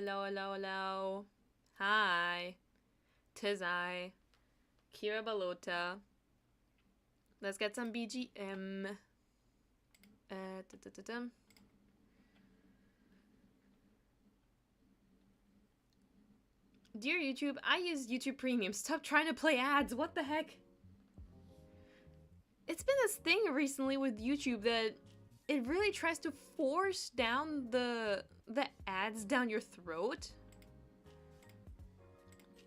hello, hello, hello. Hi. Tis I, Kira Balota. Let's get some BGM. Dear YouTube, I use YouTube Premium. Stop trying to play ads. What the heck? It's been this thing recently with YouTube that it really tries to force down the ads down your throat.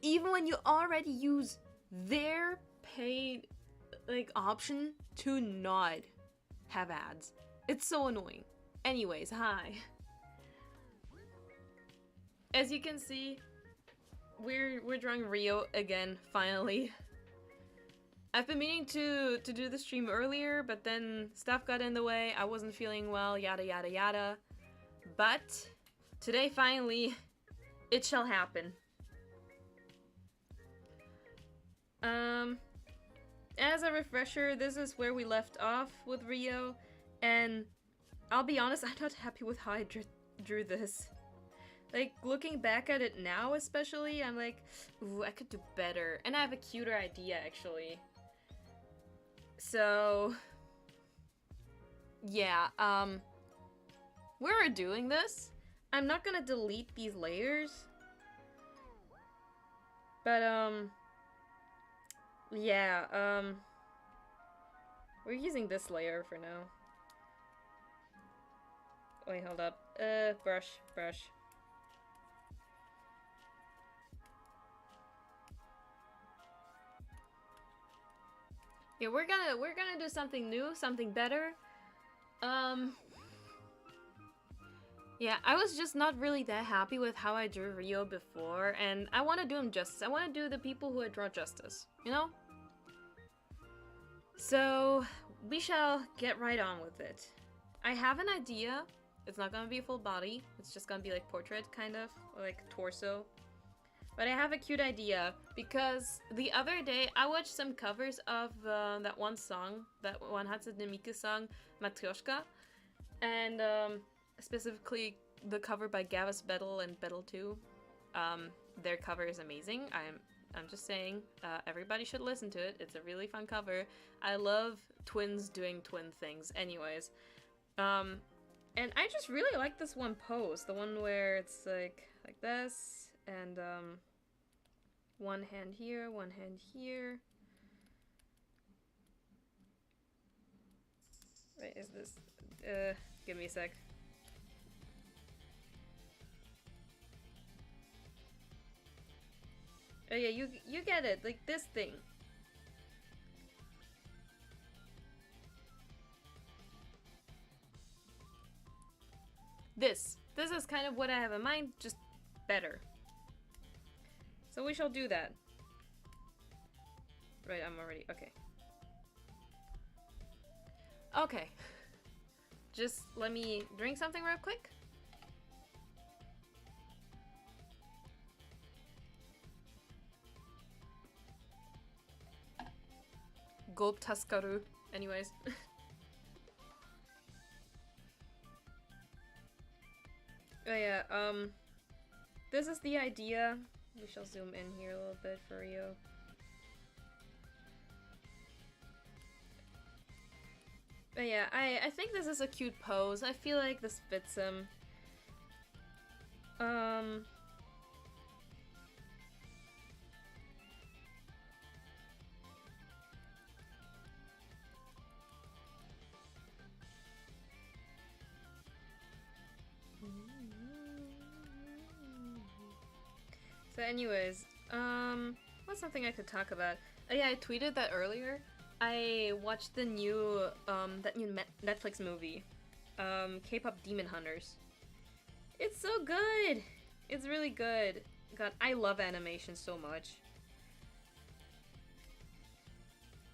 Even when you already use their paid option to not have ads. It's so annoying. Anyways, hi. As you can see, we're drawing Rio again, finally. I've been meaning to do the stream earlier, but then stuff got in the way, I wasn't feeling well, yada yada yada. But today, finally, it shall happen. As a refresher, this is where we left off with Rio, and I'll be honest, I'm not happy with how I drew this. Like, looking back at it now especially, I'm like, ooh, I could do better. And I have a cuter idea, actually. So, yeah, we're doing this. I'm not gonna delete these layers. But, yeah, we're using this layer for now. Wait, hold up. Brush. Yeah, we're gonna do something new, something better. Yeah, I was just not really that happy with how I drew Rio before, and I want to do him justice. I want to do the people who I draw justice, you know? So, we shall get right on with it. I have an idea. It's not gonna be a full body. It's just gonna be like portrait, kind of, or like torso. But I have a cute idea, because the other day I watched some covers of that one song, that one Hatsune Miku song, Matryoshka, and specifically the cover by Gavus Battle and Battle 2. Their cover is amazing. I'm just saying, everybody should listen to it. It's a really fun cover. I love twins doing twin things. Anyways, and I just really like this one pose, the one where it's like this, and one hand here, one hand here. Wait, is this? Give me a sec. Oh yeah, you get it, like this thing. This is kind of what I have in mind, just better. So we shall do that. Right, I'm already, okay. Okay. Just let me drink something real quick. Gulp Taskaru. Anyways. Oh yeah, this is the idea. We shall zoom in here a little bit for Rio. But yeah, I think this is a cute pose. I feel like this fits him. So anyways, what's something I could talk about? Oh yeah, I tweeted that earlier. I watched the new, that new Netflix movie, K-pop Demon Hunters. It's so good! It's really good. God, I love animation so much.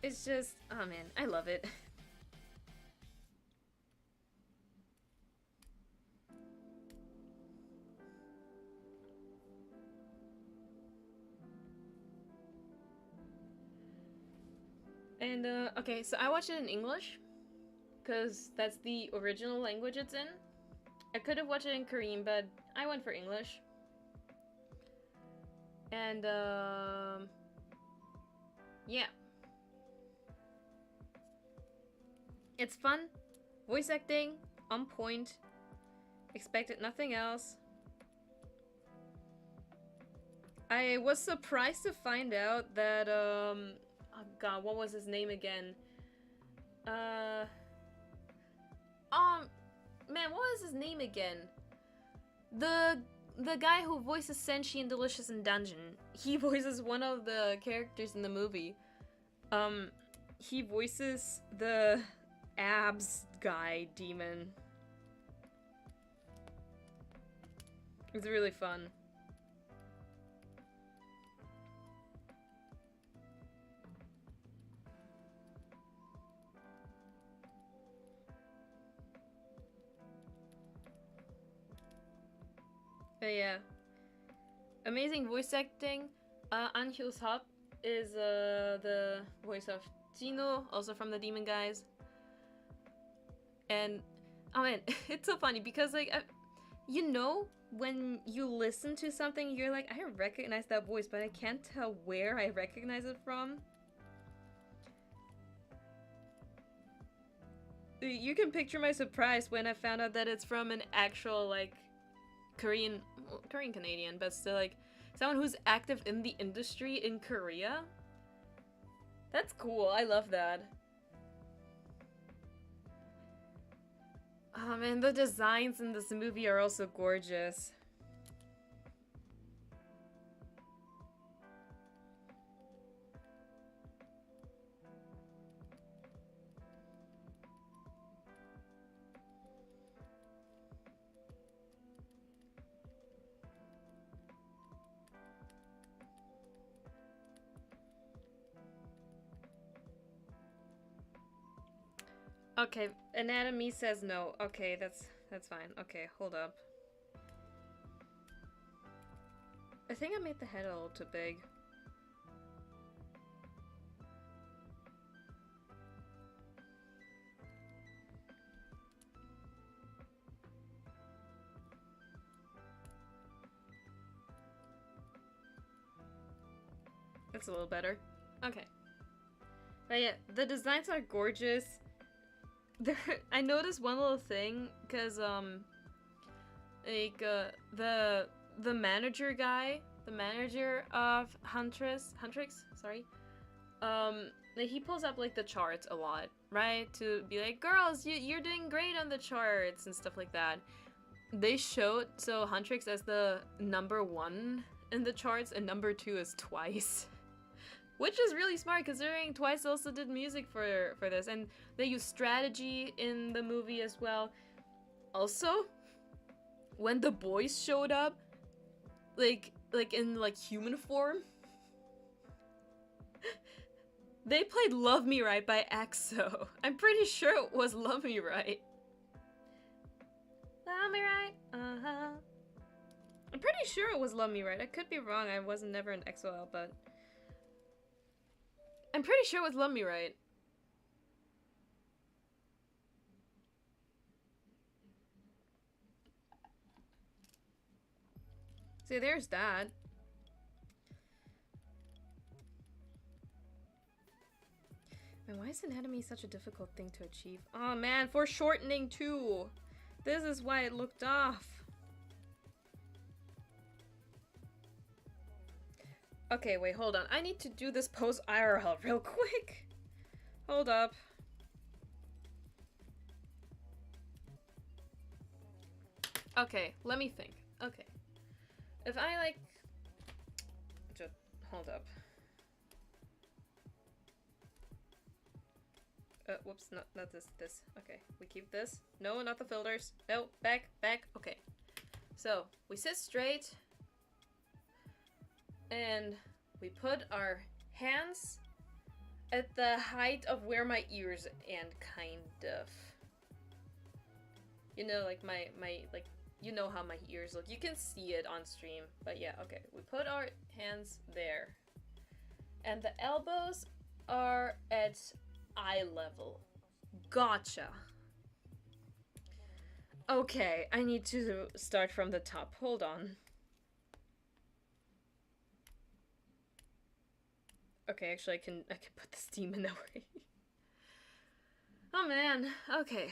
It's just, oh man, I love it. And, okay, so I watched it in English, because that's the original language it's in. I could have watched it in Korean, but I went for English. And yeah, it's fun. Voice acting on point. Expected nothing else. I was surprised to find out that oh god, what was his name again? Man, what was his name again? The guy who voices Senshi in Delicious in Dungeon. He voices one of the characters in the movie. He voices the abs guy demon. It's really fun. But yeah. Amazing voice acting. An Hyul-sop is the voice of Gino, also from the Demon Guys. And oh man, it's so funny because like you know when you listen to something you're like, I recognize that voice, but I can't tell where I recognize it from. You can picture my surprise when I found out that it's from an actual like Korean Canadian, but still like someone who's active in the industry in Korea. That's cool. I love that. Oh man, the designs in this movie are also gorgeous. Okay, anatomy says no. Okay, that's fine. Okay, hold up. I think I made the head a little too big. That's a little better. Okay. But yeah, the designs are gorgeous. I noticed one little thing, cause the manager guy, the manager of Huntress, sorry, like, he pulls up like the charts a lot, right? To be like, girls, you're doing great on the charts and stuff like that. They showed so Huntrix as the #1 in the charts, and #2 is Twice. Which is really smart, considering Twice also did music for this, and they use strategy in the movie as well. Also, when the boys showed up, like in like human form, they played "Love Me Right" by EXO. I'm pretty sure it was "Love Me Right." Love me right, I'm pretty sure it was "Love Me Right." I could be wrong. I wasn't never an EXO, but I'm pretty sure it was "Love Me Right." See, there's that. And why is anatomy such a difficult thing to achieve? Oh man, foreshortening too! This is why it looked off. Okay, wait, hold on. I need to do this post IRL real quick. Hold up. Okay, let me think. Okay. If I like... Just hold up. Whoops, not this. Okay, we keep this. No, not the filters. No, back. Okay. So, we sit straight. And we put our hands at the height of where my ears end, kind of. You know, like my like, you know how my ears look. You can see it on stream, but yeah, okay. We put our hands there. And the elbows are at eye level. Gotcha. Okay, I need to start from the top. Hold on. Okay, actually I can put the steam in that way. Oh man. Okay.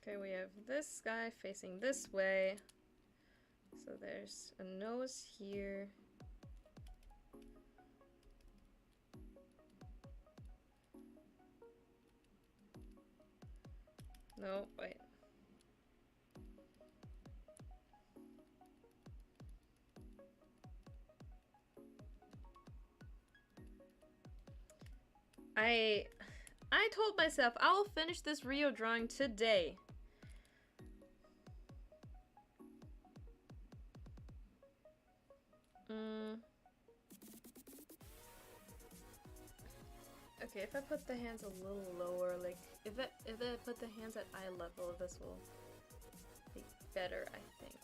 Okay, we have this guy facing this way. So there's a nose here. No, wait. I told myself I'll finish this Rio drawing today. Okay, if I put the hands a little lower, like if I put the hands at eye level, this will be better, I think.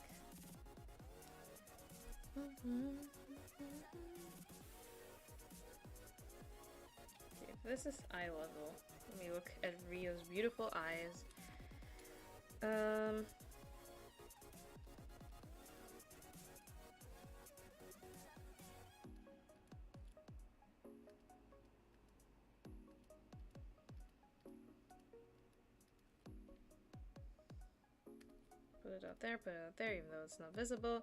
Okay, if this is eye level, let me look at Rio's beautiful eyes. Put it out there, even though it's not visible.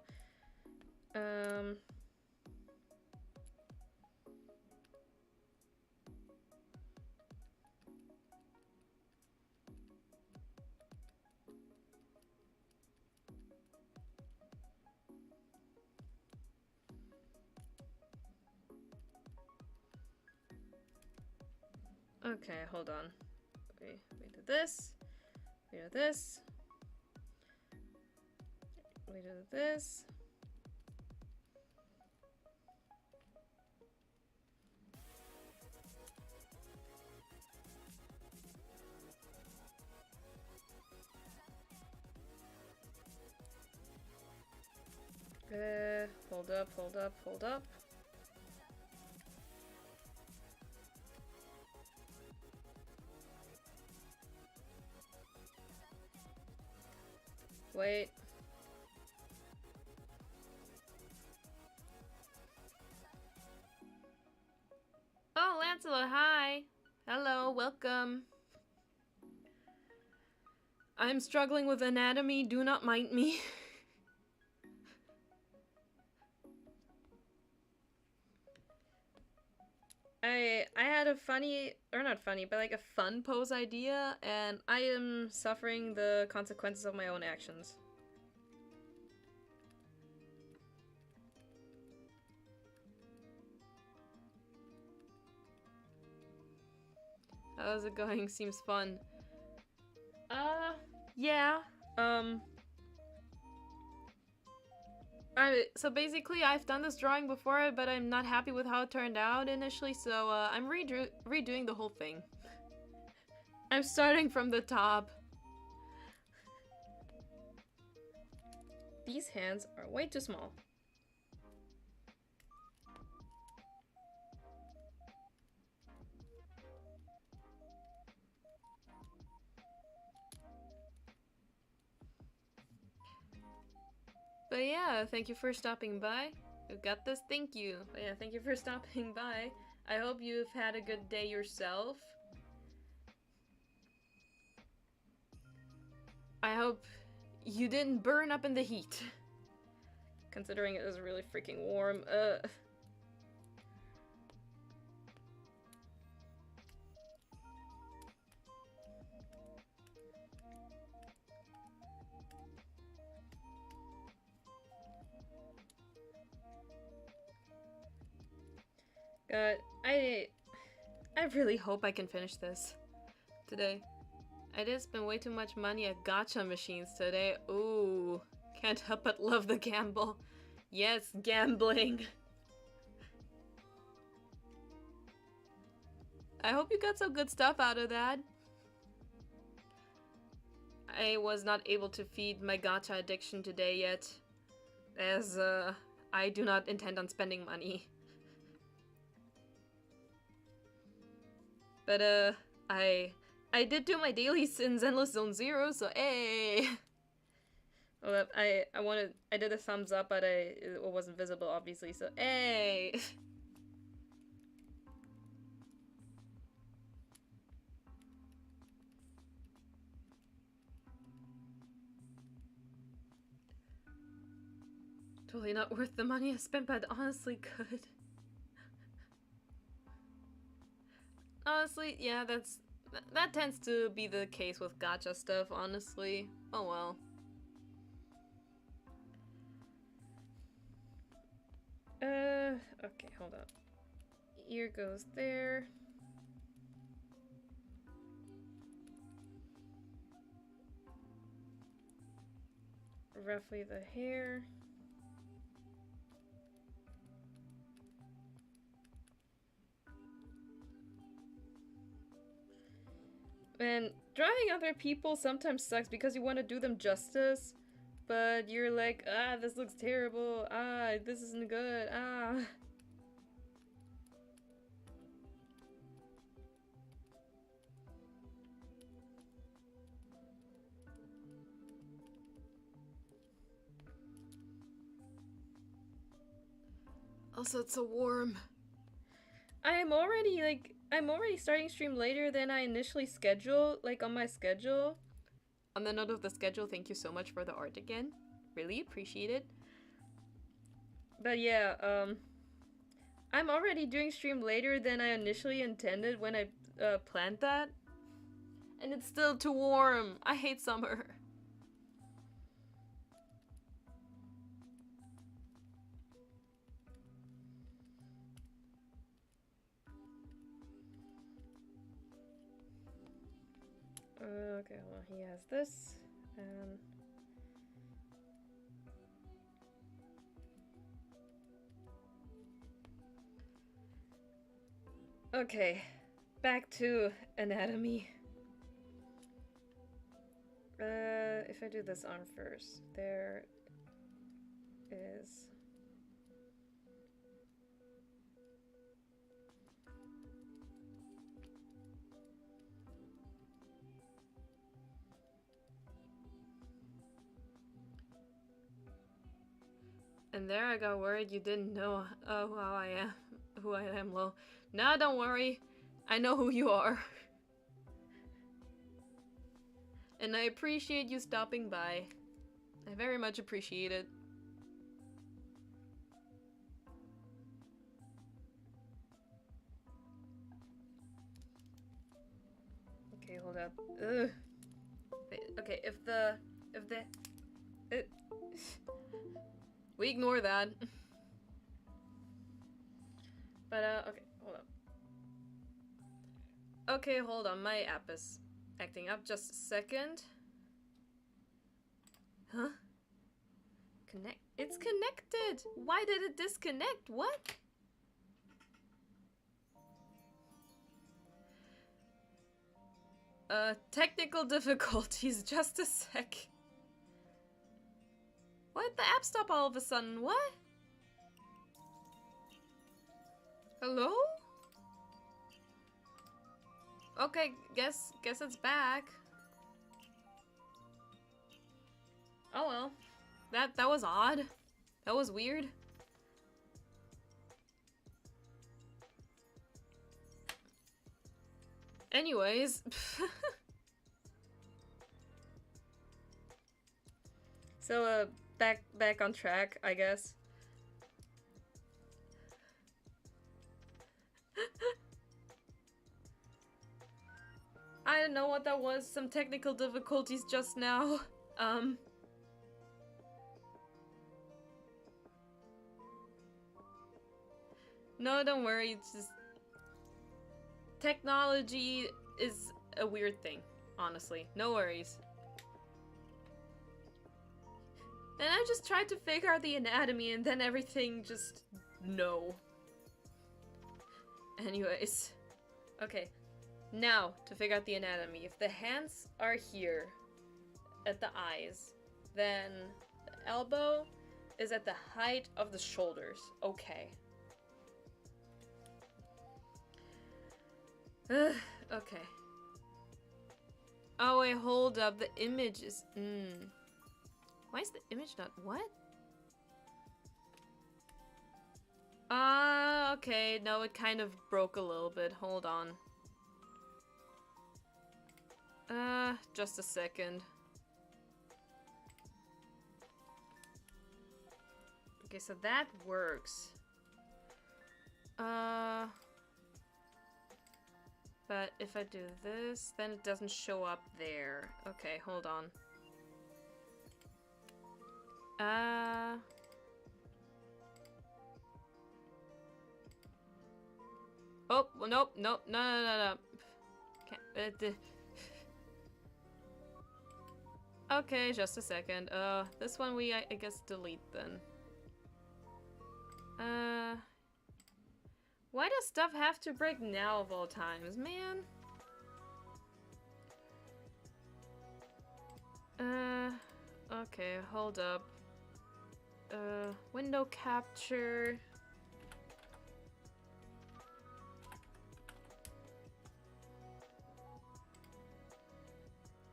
Okay, hold on. We did this. We did this. We did this. Hold up, hold up, hold up. Wait. Oh, Lancelot, hi! Hello, welcome. I'm struggling with anatomy, do not mind me. I had a funny, or not funny, but like a fun pose idea, and I am suffering the consequences of my own actions. How's it going? Seems fun. Yeah. So basically I've done this drawing before, but I'm not happy with how it turned out initially, so I'm redoing the whole thing. I'm starting from the top. These hands are way too small. But yeah, thank you for stopping by. We've got this, thank you. But yeah, thank you for stopping by. I hope you've had a good day yourself. I hope you didn't burn up in the heat. Considering it is really freaking warm. God, I really hope I can finish this today. I did spend way too much money at gacha machines today. Ooh, can't help but love the gamble. Yes, gambling. I hope you got some good stuff out of that. I was not able to feed my gacha addiction today yet, as I do not intend on spending money. But I I did do my daily sins Endless Zone 0, so hey! Well, I did a thumbs up, but it wasn't visible, obviously, so hey! Totally not worth the money I spent, but honestly good. Honestly, yeah, that tends to be the case with gacha stuff, honestly. Oh well. Okay, hold up. Ear goes there. Roughly the hair. And drawing other people sometimes sucks because you want to do them justice, but you're like, ah, this looks terrible, ah, this isn't good, ah. Also, it's so warm. I'm already starting stream later than I initially scheduled, like on my schedule. On the note of the schedule, thank you so much for the art again. Really appreciate it. But yeah, I'm already doing stream later than I initially intended when I planned that. And it's still too warm. I hate summer. Okay, well, he has this, and... Okay, back to anatomy. If I do this arm first, there is... And there I got worried you didn't know who I am, Lo. Nah, don't worry. I know who you are. And I appreciate you stopping by. I very much appreciate it. Okay, hold up. Ugh. Wait, okay, we ignore that. But, okay, hold up. Okay, hold on, my app is acting up. Just a second. Huh? It's connected! Why did it disconnect? What? Technical difficulties, just a sec. What? The app stopped all of a sudden, what? Hello? Okay, guess it's back. Oh well. That was odd. That was weird. Anyways. So, back on track, I guess. I don't know what that was. Some technical difficulties just now. No, don't worry. It's just... Technology is a weird thing, honestly. No worries. And I just tried to figure out the anatomy and then everything just... no. Anyways. Okay. Now, to figure out the anatomy. If the hands are here, at the eyes, then the elbow is at the height of the shoulders. Okay. Okay. Oh wait, hold up. The image is... Why is the image not... What? Okay. No, it kind of broke a little bit. Hold on. Just a second. Okay, so that works. But if I do this, then it doesn't show up there. Okay, hold on. Oh, well, nope, nope, no. Can't, okay, just a second. This one I guess delete then. Why does stuff have to break now of all times, man? Okay, hold up. Window capture.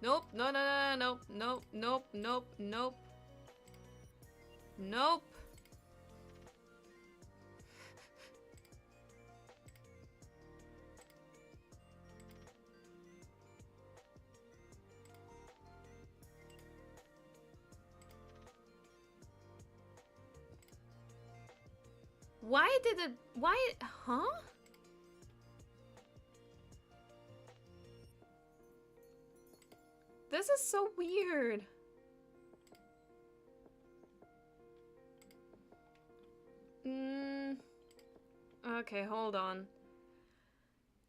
Nope, no. Huh? This is so weird. Okay, hold on.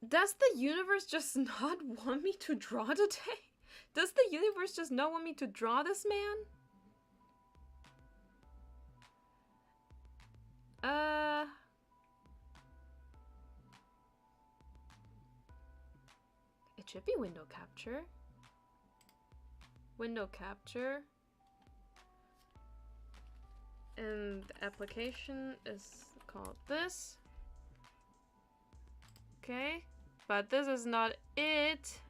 Does the universe just not want me to draw today? Does the universe just not want me to draw this man? It should be window capture. Window capture. And the application is called this. Okay, but this is not it.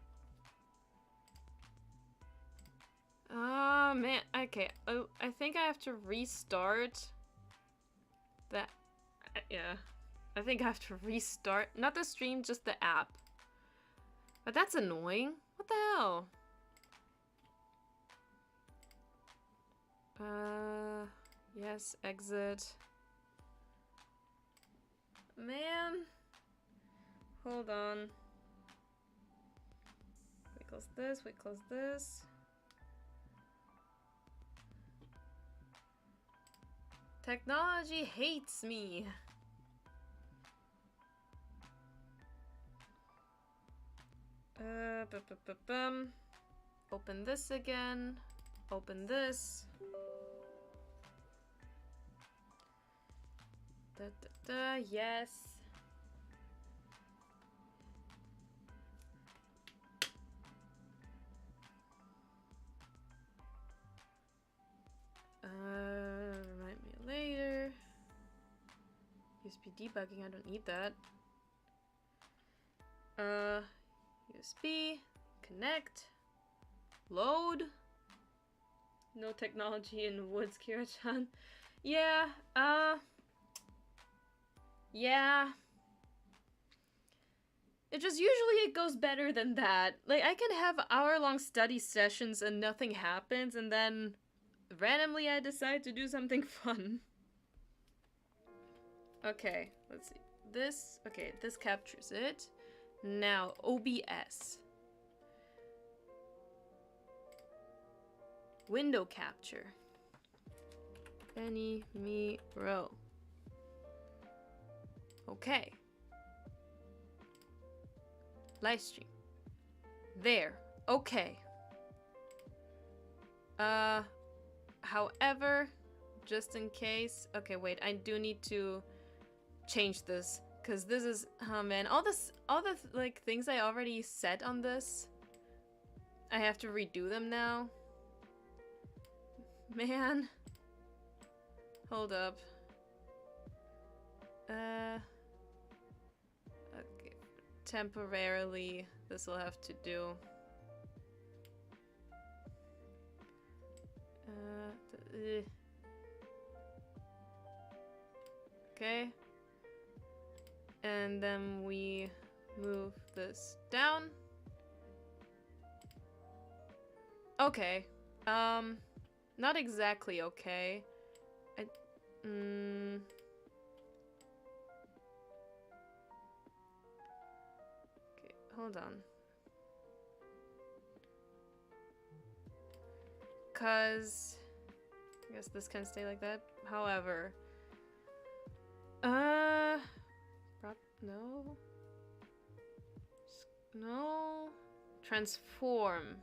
Oh man, okay. Oh, I think I have to restart that. Yeah, I think I have to restart, not the stream, just the app. But that's annoying. What the hell? Yes, exit. Man. Hold on. We close this, we close this. Technology hates me. Open this again. Open this. Yes. Remind me later. USB debugging, I don't need that. USB, connect, load. No technology in Woods, Kira-chan. Yeah, yeah. It just usually it goes better than that. Like, I can have hour-long study sessions and nothing happens, and then randomly I decide to do something fun. Okay, let's see. This, okay, this captures it. Now, OBS. Window capture. Benny, me, row. Okay. Live stream. There. Okay. However, just in case. Okay, wait. I do need to change this because this is, oh man, all the like things I already set on this, I have to redo them now. Man. Hold up. Okay. Temporarily, this will have to do. Okay. And then we move this down. Okay. Not exactly okay. Okay, hold on. 'Cause I guess this can stay like that. However, no. No. Transform.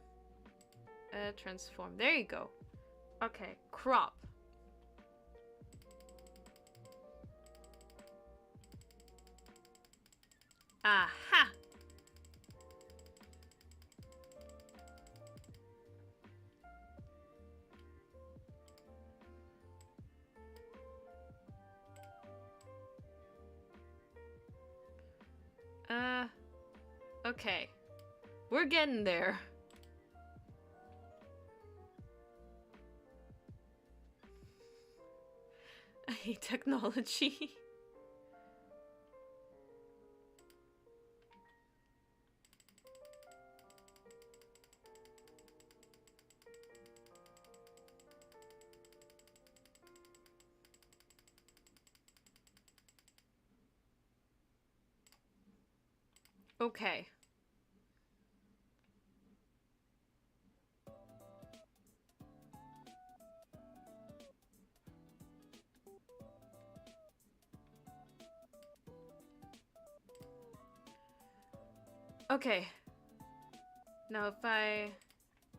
Transform. There you go. Okay, crop. Aha! Okay. We're getting there. I hate technology. Okay. Okay. Now if I...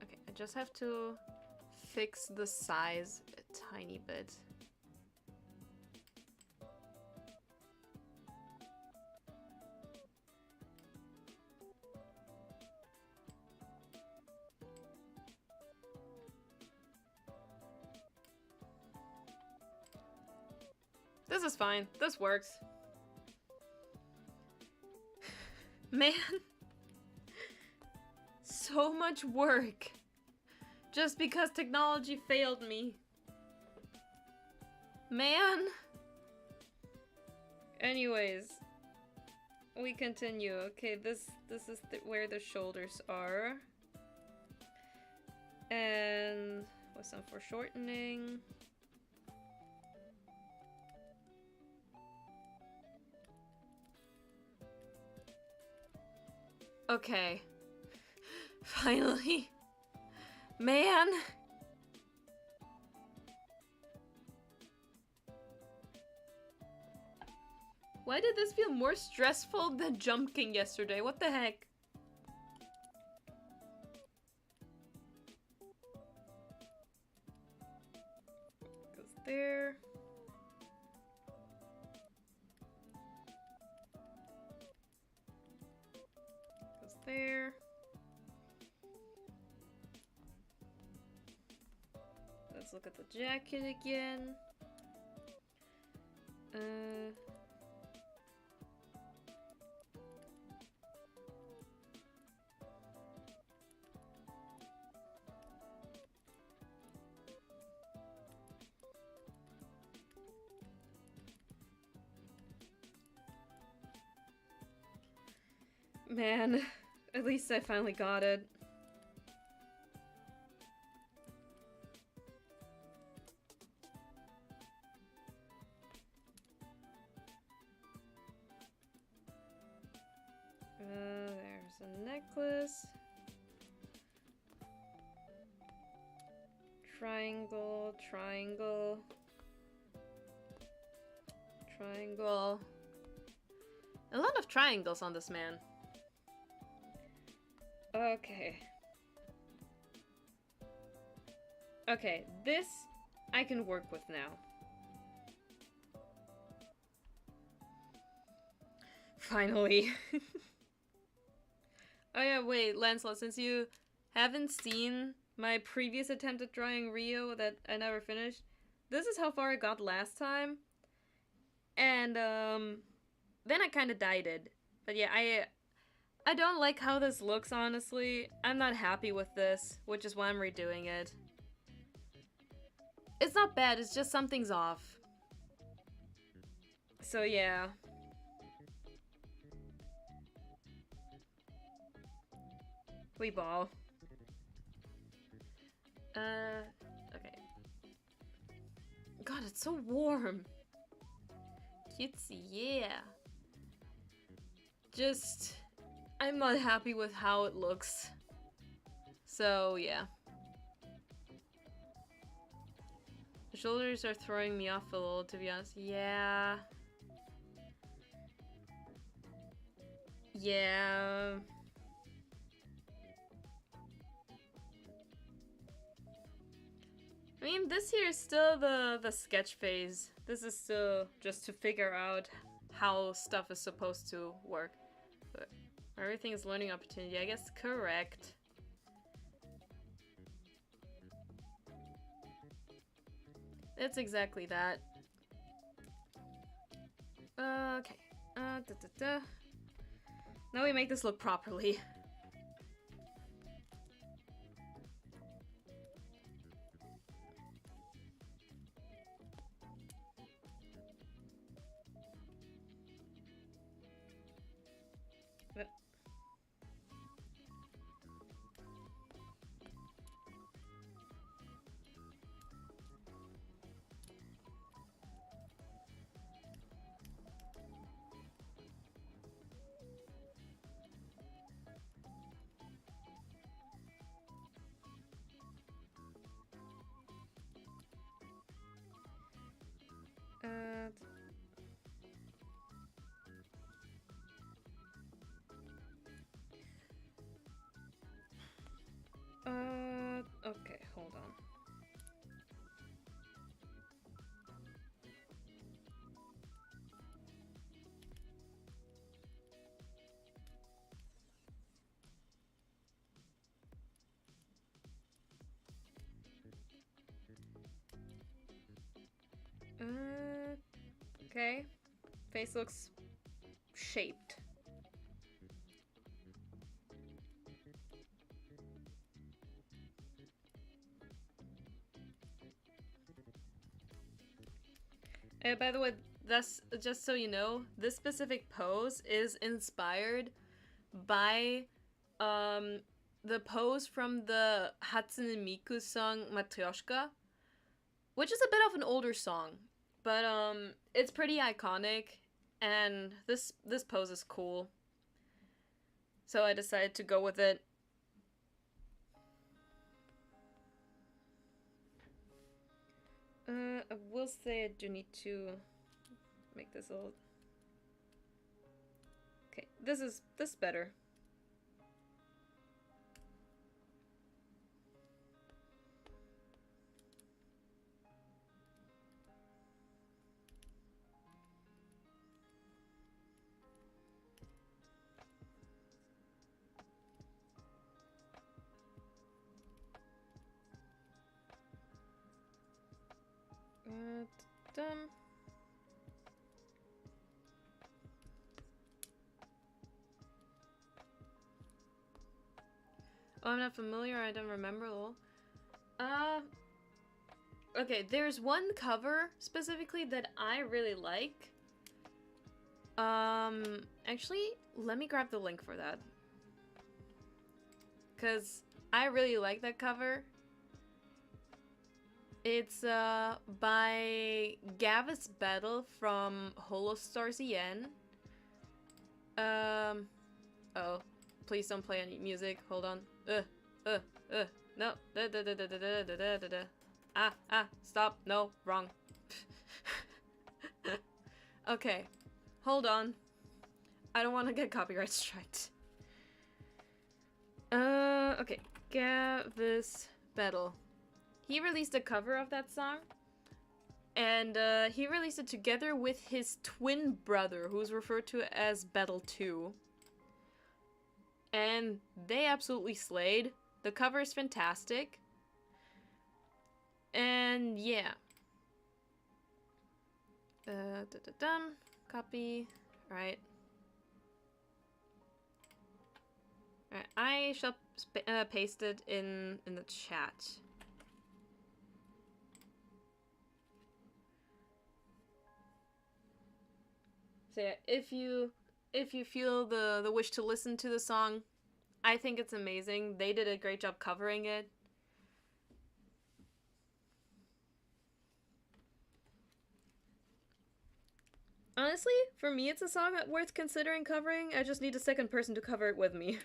Okay, I just have to fix the size a tiny bit. This is fine. This works. Man. So much work. Just because technology failed me. Man. Anyways. We continue. Okay, this is where the shoulders are. And with some foreshortening. Okay. Finally. Man. Why did this feel more stressful than Jump King yesterday? What the heck? Goes there. Goes there. Let's look at the jacket again. Man, at least I finally got it. There's a necklace. Triangle, triangle. Triangle. A lot of triangles on this man. Okay. Okay, this I can work with now. Finally. Oh yeah, wait, Lancelot, since you haven't seen my previous attempt at drawing Rio that I never finished, this is how far I got last time. And, then I kind of dyed it. But yeah, I don't like how this looks, honestly. I'm not happy with this, which is why I'm redoing it. It's not bad, it's just something's off. So yeah. We ball. Okay. God, it's so warm. Cutesy, yeah. Just, I'm not happy with how it looks. So, yeah. The shoulders are throwing me off a little, to be honest. Yeah. Yeah. I mean, this here is still the sketch phase. This is still just to figure out how stuff is supposed to work. But everything is learning opportunity, I guess. Correct. It's exactly that. Okay. Now we make this look properly. Okay, hold on. Okay. Face looks shaped. By the way, that's just so you know, this specific pose is inspired by the pose from the Hatsune Miku song Matryoshka, which is a bit of an older song, but it's pretty iconic, and this pose is cool. So I decided to go with it. I will say I do need to make this a little... Okay, this is better. Done. Oh, I'm not familiar. I don't remember at all. Okay, there's one cover specifically that I really like. Actually, let me grab the link for that. 'Cause I really like that cover. It's by Gavis Battle from Holostar ZN. Oh, please don't play any music. Hold on. No. Stop. No, wrong. Okay, hold on. I don't want to get copyright striked. Okay, Gavis Battle. He released a cover of that song, and he released it together with his twin brother, who's referred to as Battle 2. And they absolutely slayed. The cover is fantastic. And yeah. Copy. Alright. Alright, I shall paste it in the chat. So yeah, if you feel the wish to listen to the song, I think it's amazing. They did a great job covering it. Honestly, for me it's a song worth considering covering. I just need a second person to cover it with me.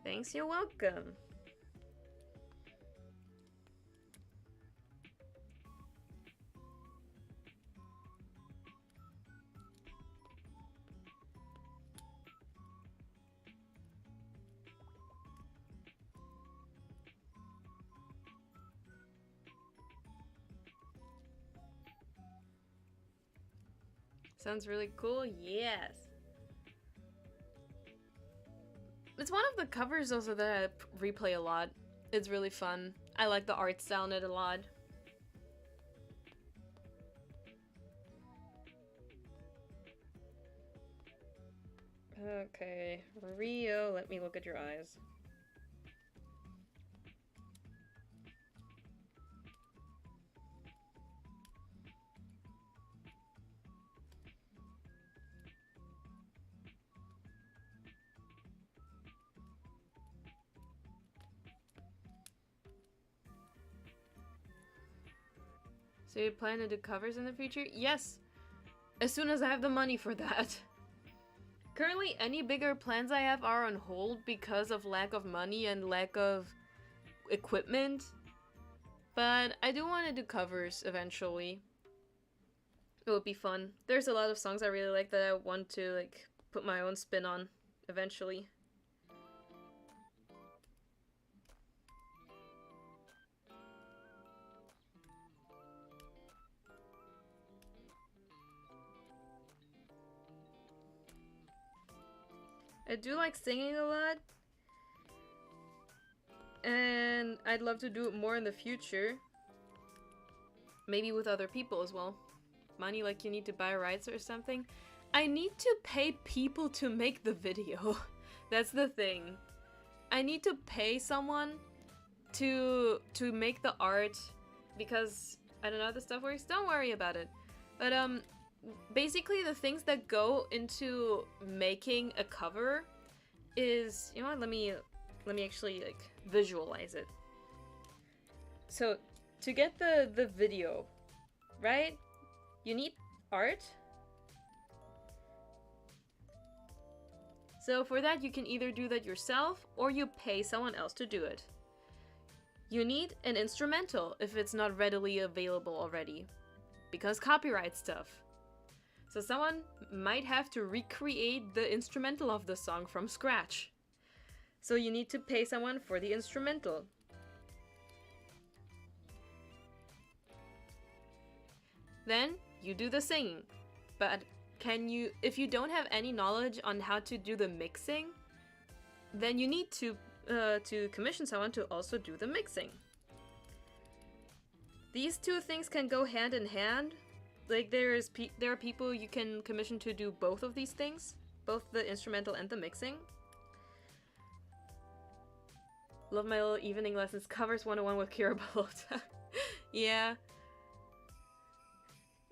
Thanks, you're welcome. Sounds really cool, yes. It's one of the covers also that I replay a lot. It's really fun. I like the art style in it a lot. Okay, Rio, let me look at your eyes. So you plan to do covers in the future? Yes! As soon as I have the money for that. Currently, any bigger plans I have are on hold because of lack of money and lack of equipment. But I do want to do covers eventually. It would be fun. There's a lot of songs I really like that I want to like put my own spin on eventually. I do like singing a lot, and I'd love to do it more in the future. Maybe with other people as well. Money, like you need to buy rights or something. I need to pay people to make the video. That's the thing. I need to pay someone to make the art because I don't know how the stuff works. Don't worry about it. But basically the things that go into making a cover is, you know what, let me actually like visualize it. So to get the video, right? You need art. So for that you can either do that yourself or you pay someone else to do it. You need an instrumental if it's not readily available already, because copyright stuff. So someone might have to recreate the instrumental of the song from scratch. So you need to pay someone for the instrumental. Then you do the singing. But can you, if you don't have any knowledge on how to do the mixing, then you need to commission someone to also do the mixing. These two things can go hand in hand. Like there are people you can commission to do both of these things, both the instrumental and the mixing. Love my little evening lessons. Covers 101 with Kira Balota. Yeah.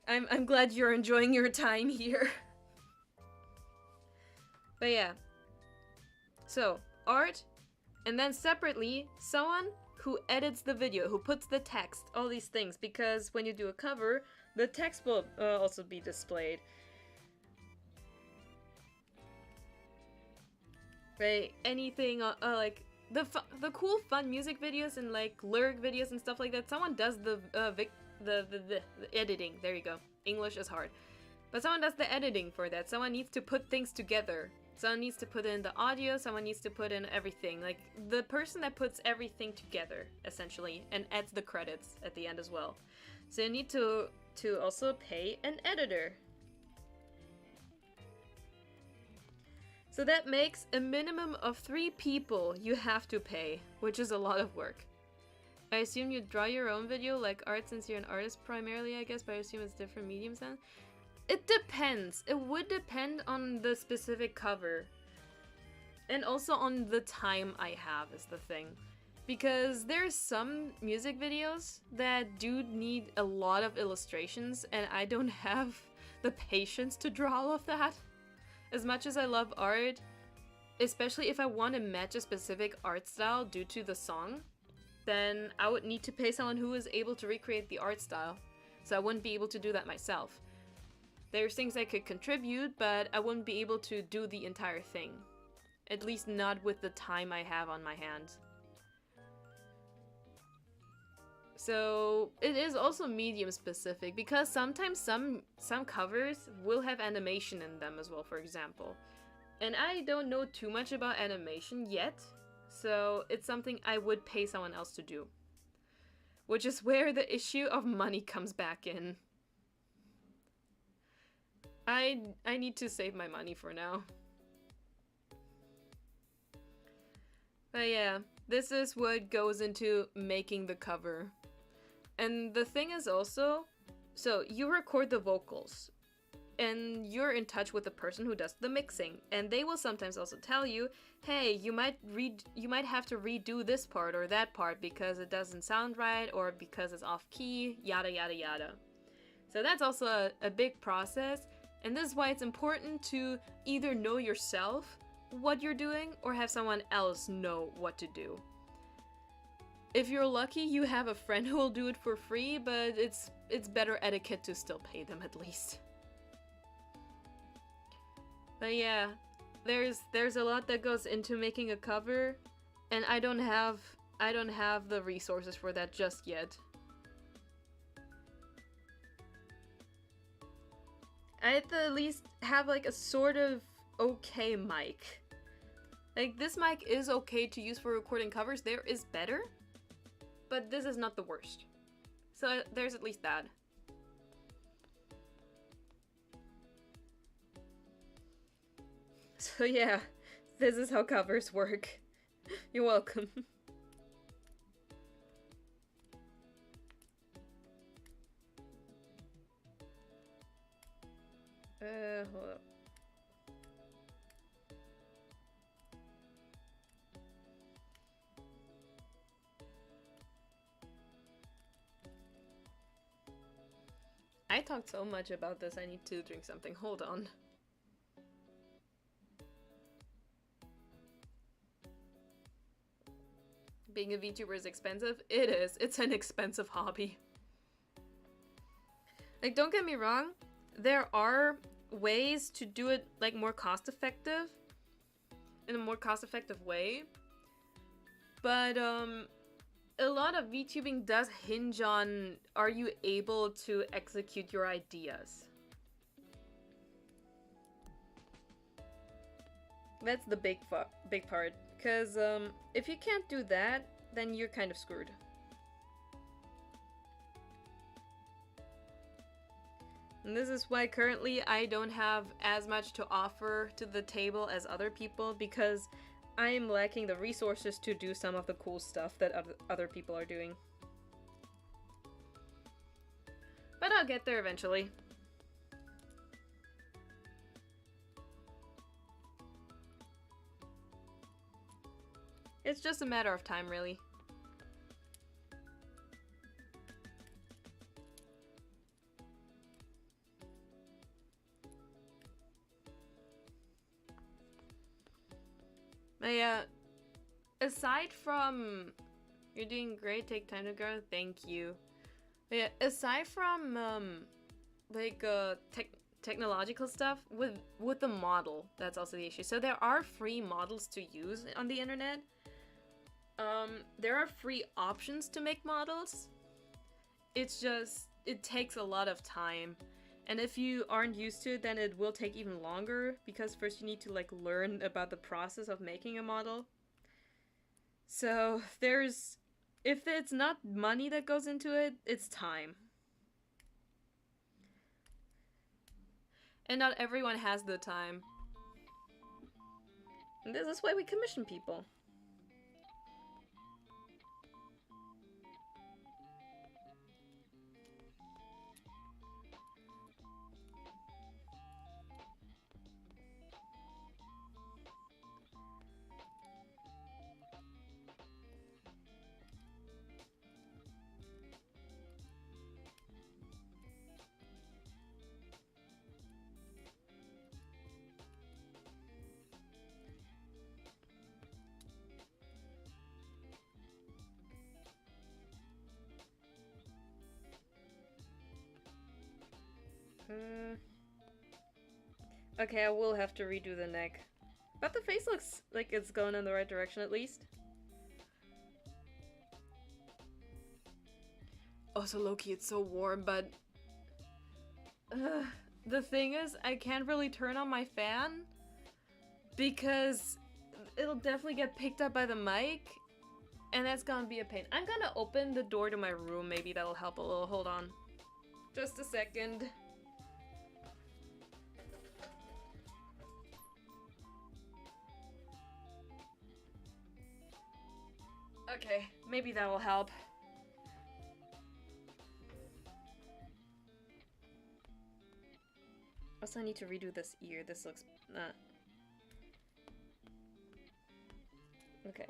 I'm glad you're enjoying your time here. But yeah. So, art, and then separately, someone who edits the video, who puts the text, all these things, because when you do a cover, the text will also be displayed. Right? Anything like the cool fun music videos and like lyric videos and stuff like that. Someone does the editing. There you go. English is hard. But someone does the editing for that. Someone needs to put things together. Someone needs to put in the audio, someone needs to put in everything. Like, the person that puts everything together, essentially, and adds the credits at the end as well. So you need to also pay an editor. So that makes a minimum of 3 people you have to pay, which is a lot of work. I assume you draw your own video like art since you're an artist primarily, I guess, but I assume it's different mediums then. It depends. It would depend on the specific cover. And also on the time I have is the thing. Because there's some music videos that do need a lot of illustrations, and I don't have the patience to draw all of that. As much as I love art, especially if I want to match a specific art style due to the song, then I would need to pay someone who is able to recreate the art style. So I wouldn't be able to do that myself. There's things I could contribute, but I wouldn't be able to do the entire thing. At least not with the time I have on my hands. So it is also medium specific, because sometimes some covers will have animation in them as well, for example. And I don't know too much about animation yet, so it's something I would pay someone else to do. Which is where the issue of money comes back in. I need to save my money for now. But yeah, this is what goes into making the cover. And the thing is also, so you record the vocals, and you're in touch with the person who does the mixing, and they will sometimes also tell you, hey, you might have to redo this part or that part because it doesn't sound right or because it's off key, yada yada yada. So that's also a big process, and this is why it's important to either know yourself what you're doing or have someone else know what to do. If you're lucky, you have a friend who will do it for free, but it's better etiquette to still pay them at least. But yeah, there's a lot that goes into making a cover, and I don't have the resources for that just yet. I have to at least have like a sort of okay mic. Like, this mic is okay to use for recording covers. There is better, but this is not the worst. So there's at least that. So yeah, this is how covers work. You're welcome. Hold up. I talked so much about this, I need to drink something. Hold on. Being a VTuber is expensive? It is. It's an expensive hobby. Like, don't get me wrong, there are ways to do it, like, more cost-effective. In a more cost-effective way. But, a lot of VTubing does hinge on, are you able to execute your ideas? That's the big part. Because, if you can't do that, then you're kind of screwed. And this is why currently I don't have as much to offer to the table as other people, because I am lacking the resources to do some of the cool stuff that other people are doing. But I'll get there eventually. It's just a matter of time, really. But yeah, aside from... You're doing great, take time to grow, thank you. But yeah, aside from, technological stuff, with the model, that's also the issue. So there are free models to use on the internet. There are free options to make models. It's just, it takes a lot of time. And if you aren't used to it, then it will take even longer, because first you need to, like, learn about the process of making a model. So there's, if it's not money that goes into it, it's time. And not everyone has the time. And this is why we commission people. Okay, I will have to redo the neck. But the face looks like it's going in the right direction at least. Also, low-key, it's so warm, but... the thing is, I can't really turn on my fan because it'll definitely get picked up by the mic, and that's gonna be a pain. I'm gonna open the door to my room, maybe that'll help a little. Hold on. Just a second. Okay, maybe that'll help. Also, I need to redo this ear. This looks not... Okay.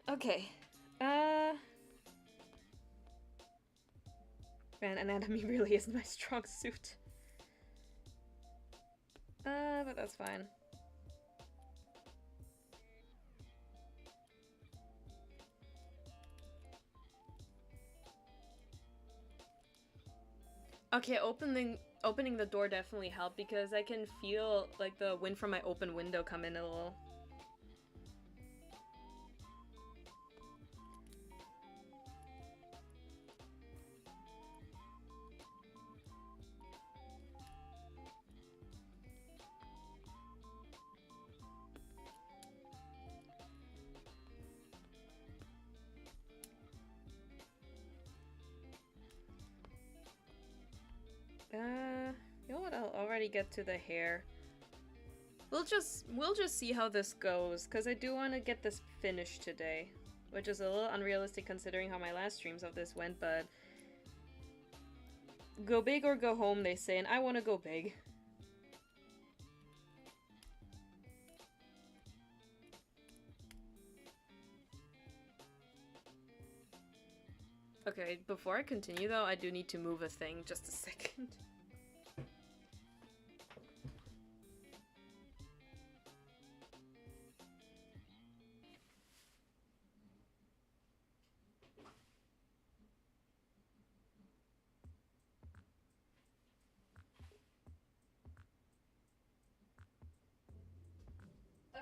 Okay. Man, anatomy really isn't my strong suit. But that's fine. Okay, opening the door definitely helped because I can feel like the wind from my open window come in a little. You know what? I'll already get to the hair. We'll just see how this goes, because I do want to get this finished today, which is a little unrealistic considering how my last streams of this went, but go big or go home, they say, and I want to go big. Okay, before I continue though, I do need to move a thing. Just a second.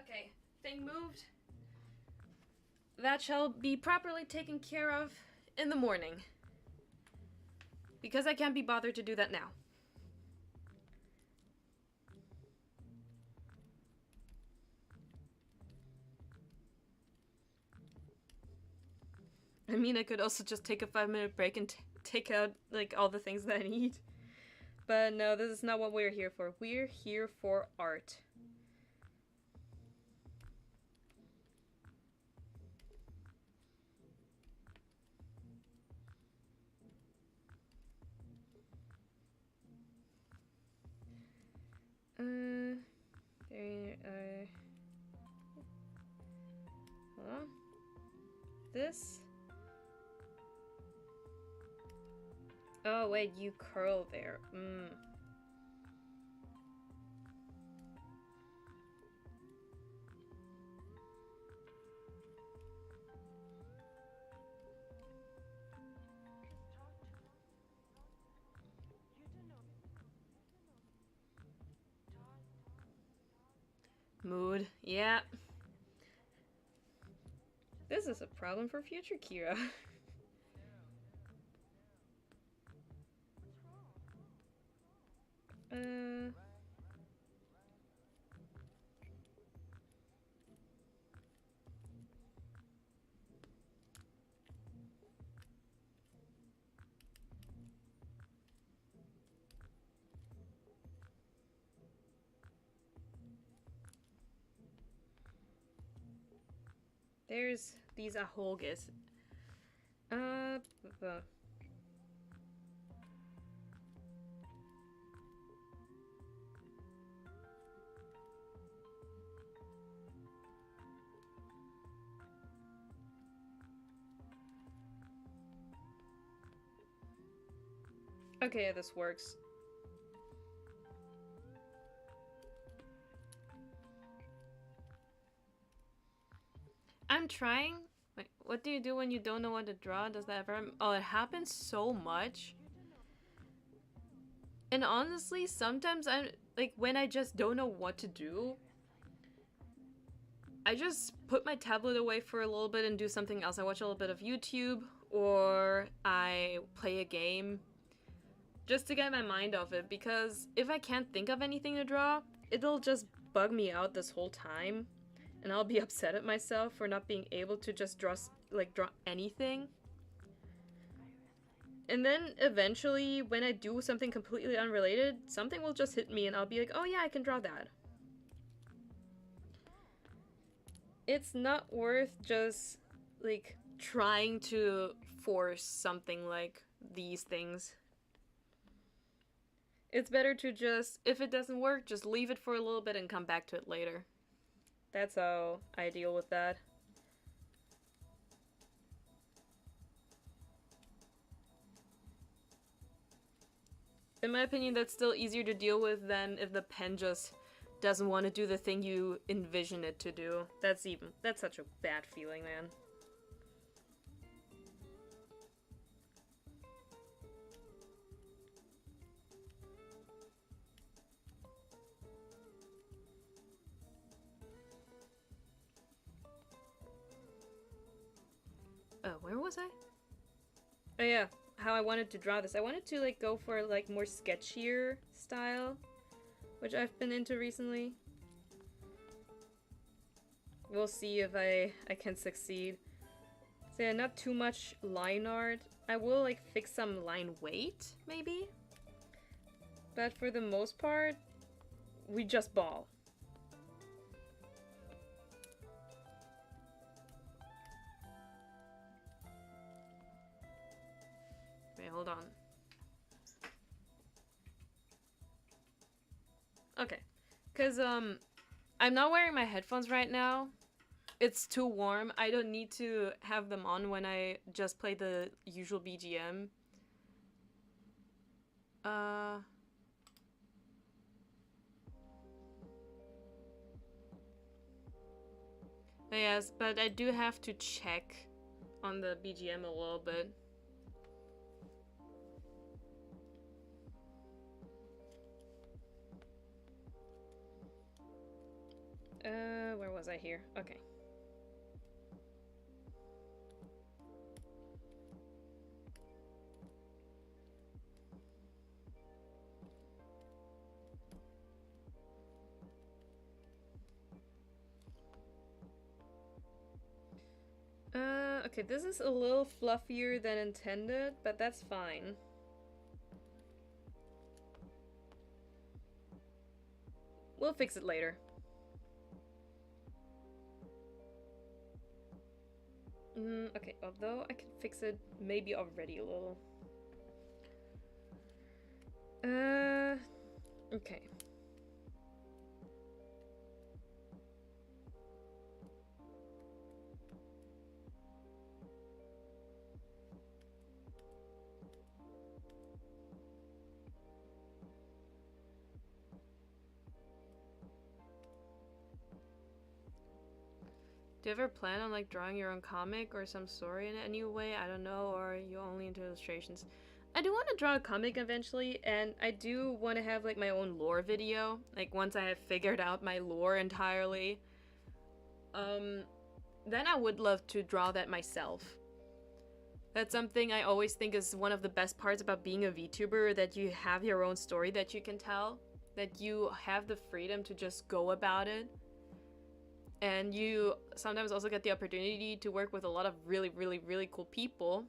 Okay, thing moved. That shall be properly taken care of in the morning. Because I can't be bothered to do that now. I mean, I could also just take a 5-minute break and take out, like, all the things that I need. But no, this is not what we're here for. We're here for art. Huh? This? Oh, wait, you curl there. Mood. Yeah. This is a problem for future Kira. There's these ahogas. Okay, yeah, this works. I'm trying. Wait, what do you do when you don't know what to draw? Does that ever? Oh, it happens so much. And honestly, sometimes I'm like when I just don't know what to do, I just put my tablet away for a little bit and do something else. I watch a little bit of YouTube or I play a game just to get my mind off it, because if I can't think of anything to draw, it'll just bug me out this whole time and I'll be upset at myself for not being able to just draw anything. And then eventually when I do something completely unrelated, something will just hit me and I'll be like, "Oh yeah, I can draw that." It's not worth just like trying to force something like these things. It's better to just, if it doesn't work, just leave it for a little bit and come back to it later. That's how I deal with that. In my opinion, that's still easier to deal with than if the pen just doesn't want to do the thing you envision it to do. That's such a bad feeling, man. Where was I? Oh yeah, how I wanted to draw this. I wanted to like go for like more sketchier style, which I've been into recently. We'll see if I can succeed. So yeah, not too much line art. I will like fix some line weight, maybe. But for the most part, we just ball. Wait, hold on. Okay, because I'm not wearing my headphones right now. It's too warm. I don't need to have them on when I just play the usual BGM. Yes, but I do have to check on the BGM a little bit. Where was I here? Okay. Okay, this is a little fluffier than intended, but that's fine. We'll fix it later. Okay, although I can fix it maybe already a little. Okay. Do you ever plan on like drawing your own comic or some story in any way? I don't know, or are you only into illustrations? I do want to draw a comic eventually, and I do want to have like my own lore video, like once I have figured out my lore entirely. Then I would love to draw that myself. That's something I always think is one of the best parts about being a VTuber, that you have your own story that you can tell, that you have the freedom to just go about it. And you sometimes also get the opportunity to work with a lot of really, really, really cool people.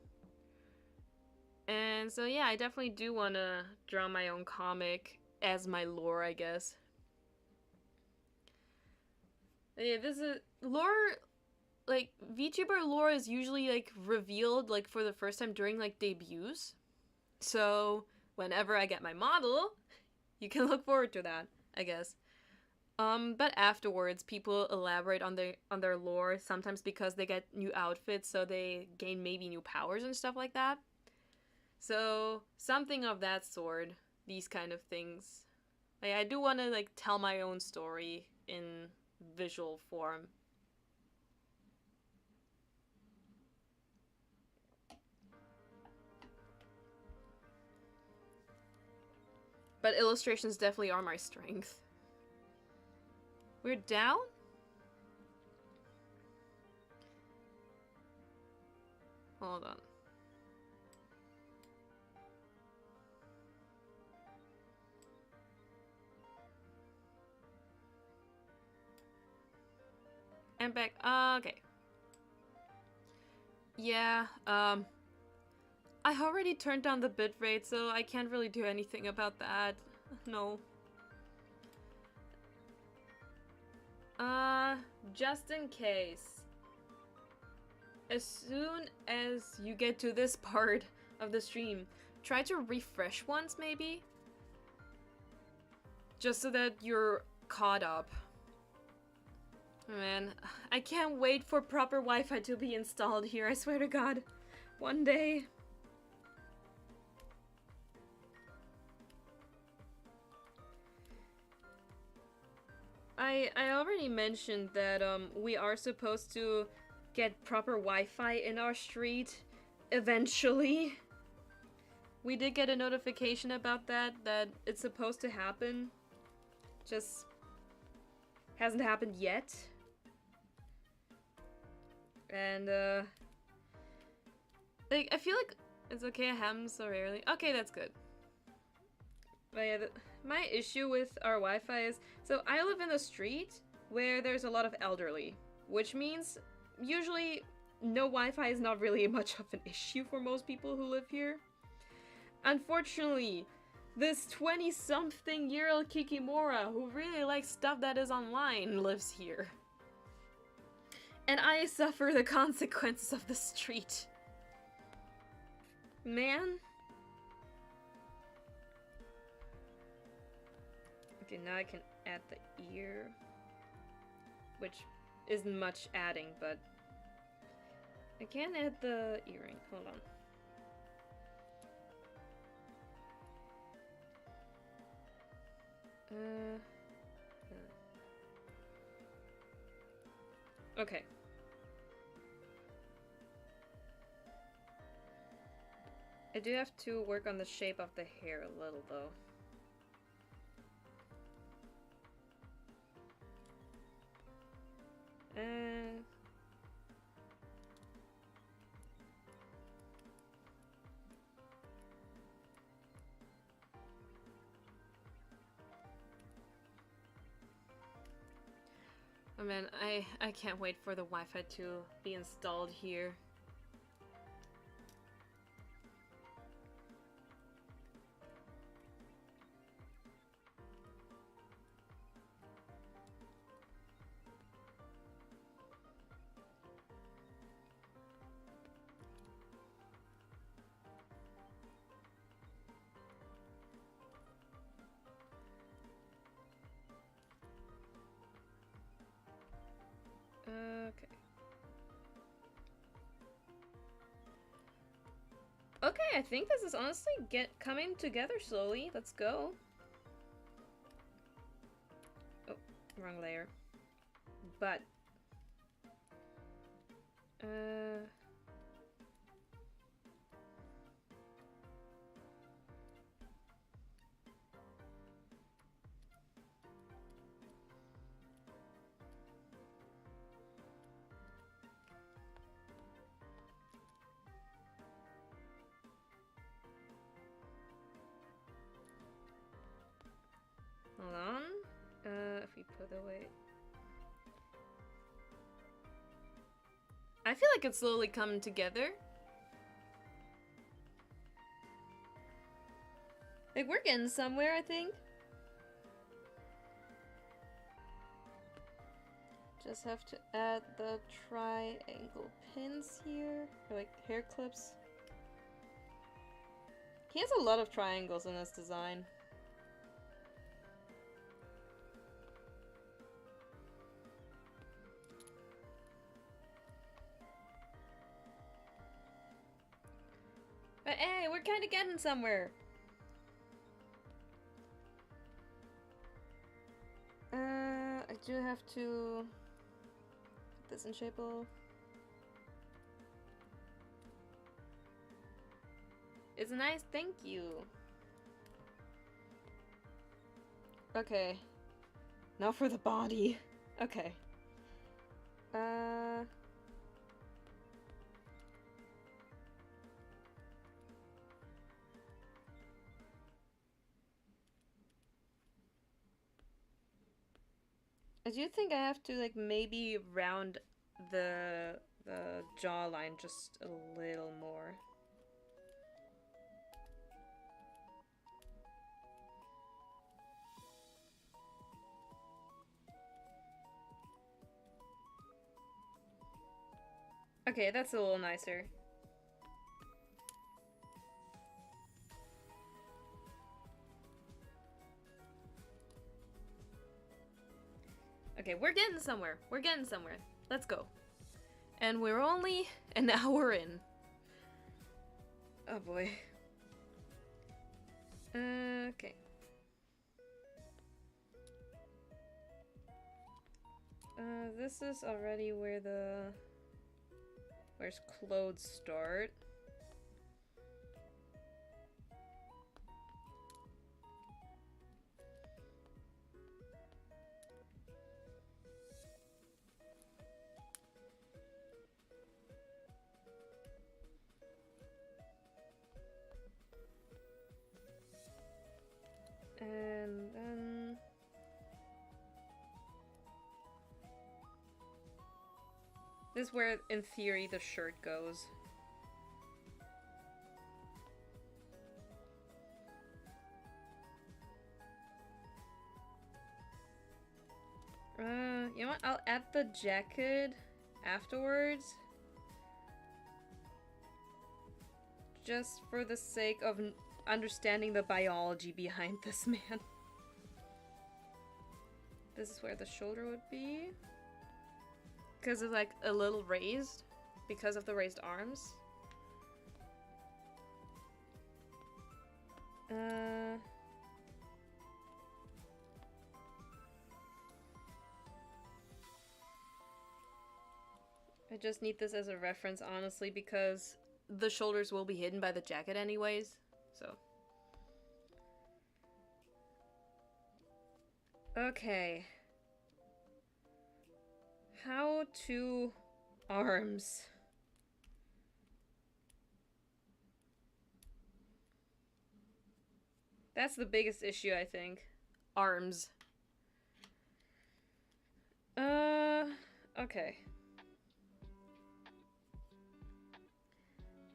And so yeah, I definitely do want to draw my own comic as my lore, I guess. Yeah, this is lore, like VTuber lore is usually like revealed like for the first time during like debuts. So whenever I get my model, you can look forward to that, I guess. But afterwards, people elaborate on their lore, sometimes because they get new outfits, so they gain maybe new powers and stuff like that. So something of that sort, these kind of things. Like, I do want to like tell my own story in visual form. But illustrations definitely are my strength. We're down? Hold on. And back. Okay. Yeah, I already turned down the bitrate, so I can't really do anything about that. No. Just in case. As soon as you get to this part of the stream, try to refresh once, maybe? Just so that you're caught up. Man, I can't wait for proper Wi-Fi to be installed here, I swear to God. One day. I already mentioned that we are supposed to get proper Wi-Fi in our street eventually. We did get a notification about that it's supposed to happen. Just hasn't happened yet. And like I feel like it's okay it happens so rarely. Okay, that's good. But yeah, my issue with our Wi-Fi is, so I live in a street where there's a lot of elderly, which means usually no Wi-Fi is not really much of an issue for most people who live here. Unfortunately, this 20-something-year-old Kikimora who really likes stuff that is online lives here. And I suffer the consequences of the street. Man. Okay, now I can add the ear. Which isn't much adding, but I can add the earring. Hold on. Okay. I do have to work on the shape of the hair a little, though. Oh man, I can't wait for the Wi-Fi to be installed here. Okay. Okay, I think this is honestly coming together slowly. Let's go. Oh, wrong layer. But hold on. If we put away, I feel like it's slowly coming together. Like we're getting somewhere, I think. Just have to add the triangle pins here, or like hair clips. He has a lot of triangles in his design. But hey, we're kind of getting somewhere. I do have to put this in shape a little. It's nice, thank you. Okay. Now for the body. Okay. I do think I have to like maybe round the jawline just a little more. Okay, that's a little nicer. Okay, we're getting somewhere. We're getting somewhere. Let's go. And we're only an hour in. Oh boy. Okay. This is already where's clothes start. And then this is where, in theory, the shirt goes. You know what? I'll add the jacket afterwards. Just for the sake of understanding the biology behind this man. This is where the shoulder would be. Because it's like a little raised. Because of the raised arms. I just need this as a reference, honestly, because the shoulders will be hidden by the jacket anyways, so. Okay. How to arms. That's the biggest issue, I think. Arms. Okay.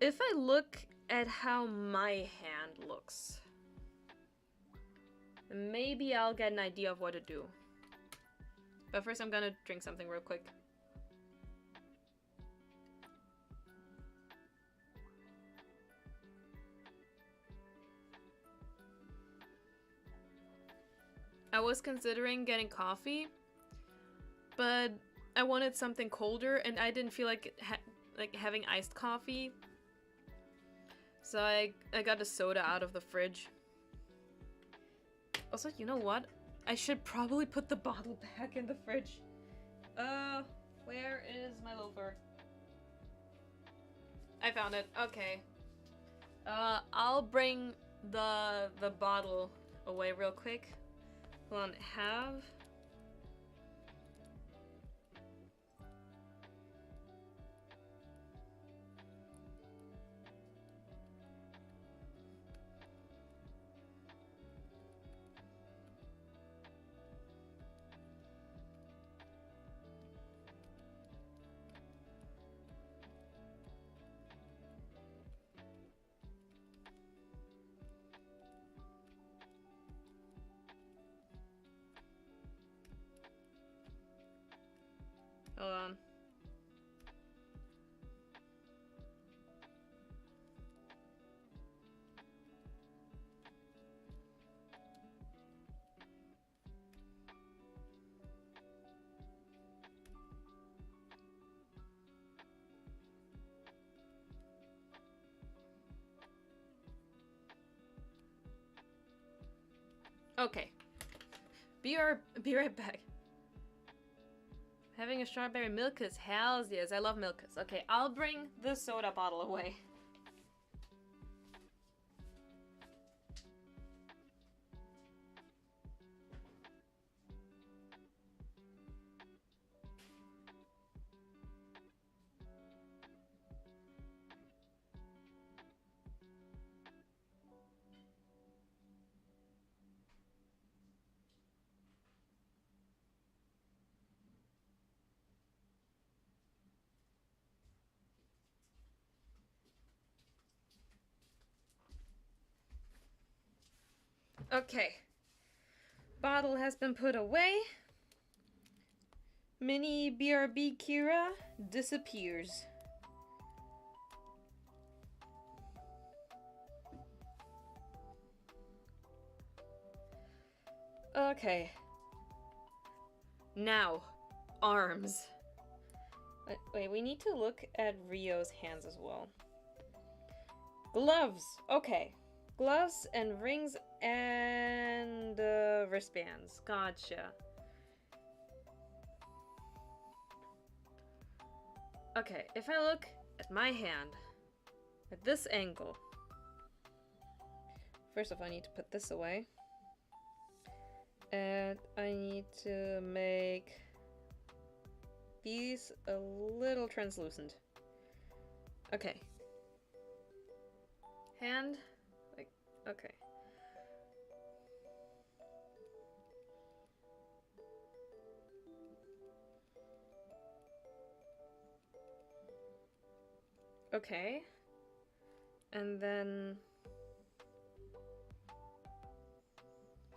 If I look at how my hand looks, maybe I'll get an idea of what to do. But first I'm gonna drink something real quick. I was considering getting coffee, but I wanted something colder and I didn't feel like having iced coffee. So I got a soda out of the fridge. Also, you know what? I should probably put the bottle back in the fridge. Where is my loafer? I found it. Okay. I'll bring the bottle away real quick. Hold on, hold on. Okay. Be right back. Having a strawberry milkus, hells yes, I love milkus. Okay, I'll bring the soda bottle away. Okay. Bottle has been put away. Mini BRB Kira disappears. Okay. Now, arms. Wait, we need to look at Ryo's hands as well. Gloves. Okay. Gloves and rings and wristbands. Gotcha. Okay, if I look at my hand at this angle, first of all, I need to put this away. And I need to make these a little translucent. Okay. Hand, like, okay. Okay. And then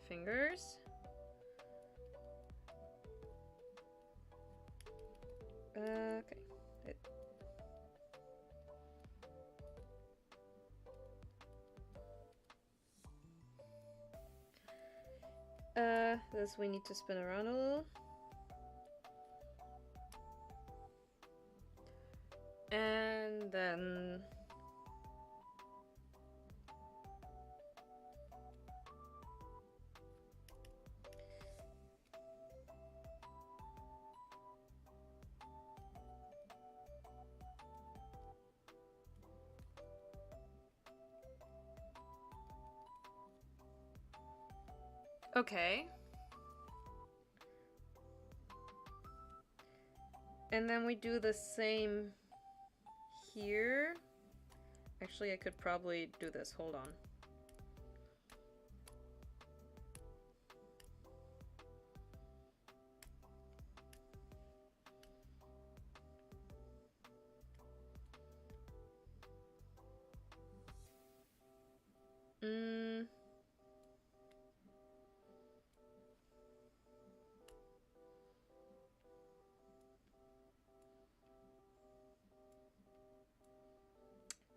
fingers. Okay. This we need to spin around a little. And then okay. And then we do the same here. Actually, I could probably do this. Hold on.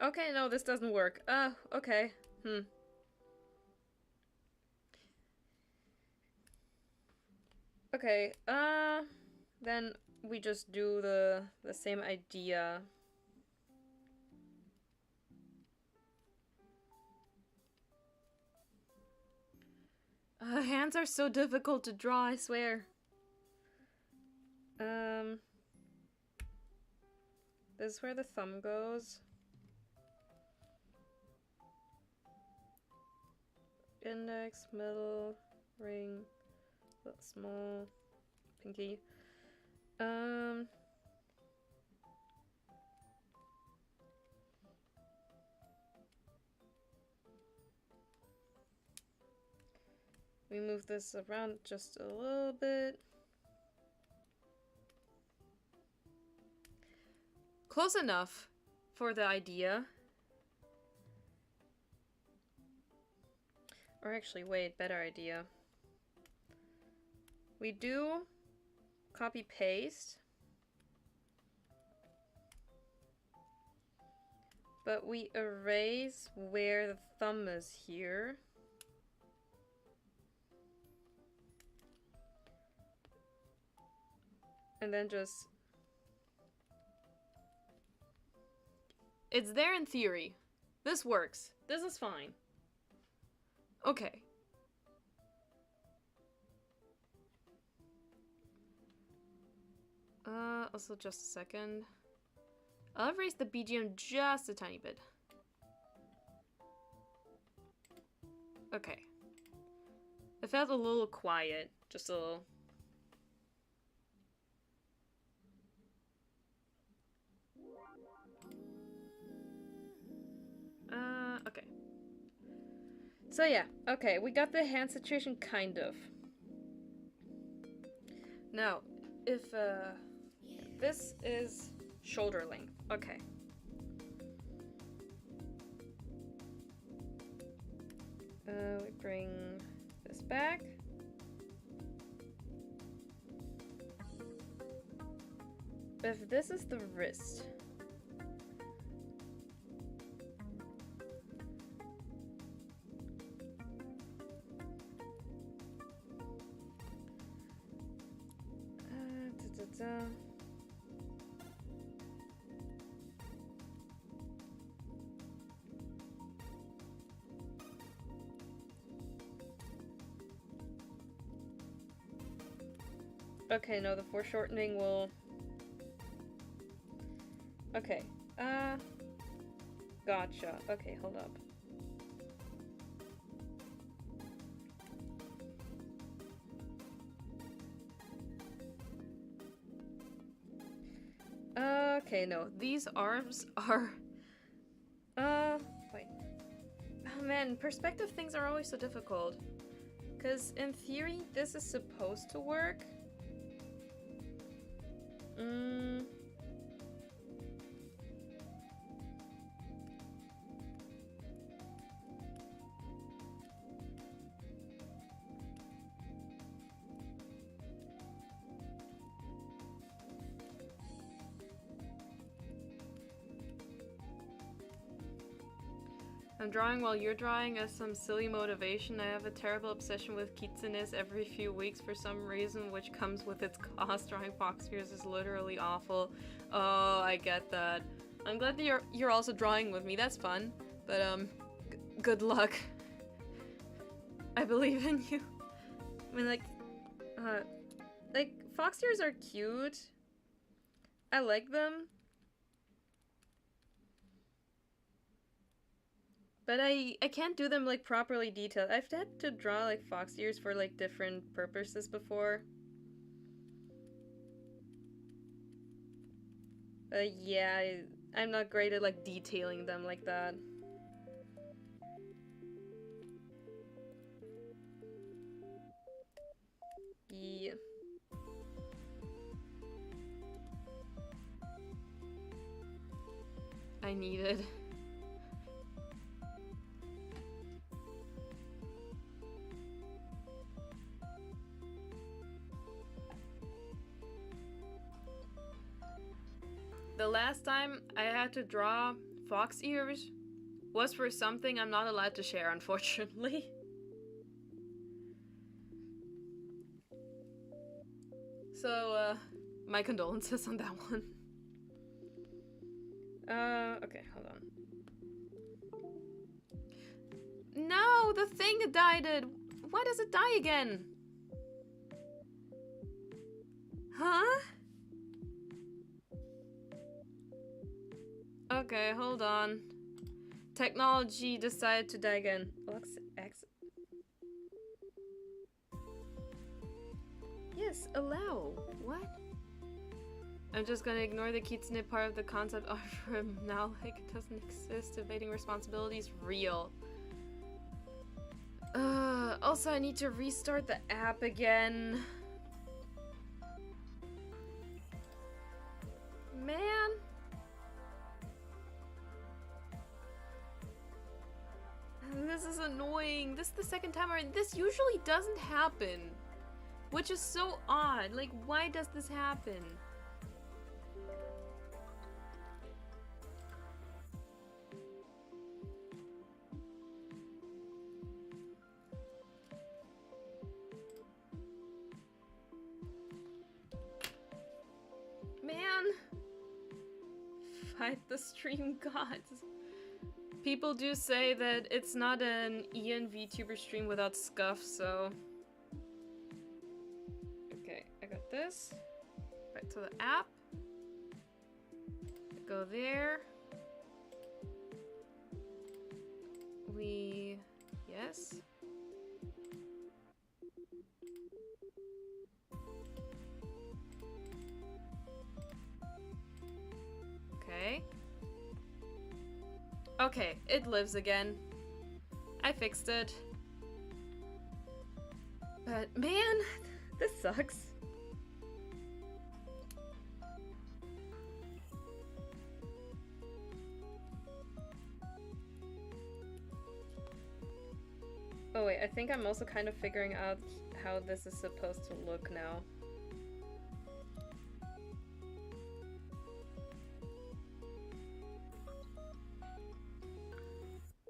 Okay, no, this doesn't work. Okay. Okay, then we just do the same idea. Hands are so difficult to draw, I swear. This is where the thumb goes. Index, middle, ring, small, pinky. We move this around just a little bit. Close enough for the idea. Or actually, wait, better idea. We do copy paste, but we erase where the thumb is here. And then just... It's there in theory. This works. This is fine. Okay. Also just a second. I'll raise the BGM just a tiny bit. Okay. It felt a little quiet. Just a little. Okay. So yeah, okay, we got the hand situation kind of. Now, if this is shoulder length, okay. We bring back. But if this is the wrist. Okay, no, the foreshortening will... Okay, gotcha. Okay, hold up. Okay, no, these arms are... wait. Oh man, perspective things are always so difficult. Because in theory, this is supposed to work. I'm drawing while you're drawing as some silly motivation. I have a terrible obsession with kitsunes every few weeks for some reason, which comes with its cost. Drawing fox ears is literally awful. Oh, I get that. I'm glad that you're also drawing with me. That's fun. But good luck. I believe in you. I mean, like fox ears are cute. I like them. But I can't do them like properly detailed. I've had to draw like fox ears for like different purposes before. Yeah, I'm not great at like detailing them like that. Yeah. I need it. The last time I had to draw fox ears was for something I'm not allowed to share, unfortunately. So, my condolences on that one. Okay, hold on. No, the thing died. Why does it die again? Huh? Okay, hold on. Technology decided to die again. X. Yes, allow. What? I'm just gonna ignore the kitsune part of the concept art from now, like it doesn't exist. Evading responsibility is real. Also I need to restart the app again. Man. This is annoying. This is the second time already. This usually doesn't happen. Which is so odd. Like, why does this happen? Man. Fight the stream gods. People do say that it's not an VTuber stream without scuff, so... Okay, I got this. Back to the app. Go there. Yes. Okay. Okay, it lives again. I fixed it. But man, this sucks. Oh wait, I think I'm also kind of figuring out how this is supposed to look now.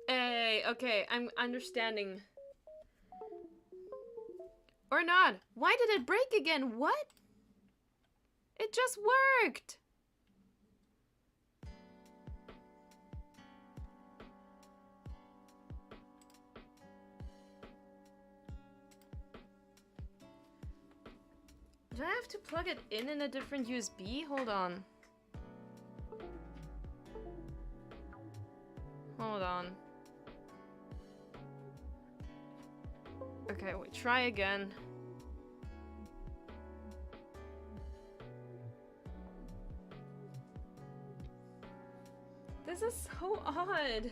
Hey, okay, I'm understanding. Or not. Why did it break again? What? It just worked. Do I have to plug it in a different USB? Hold on. Hold on. Okay, wait, try again. This is so odd.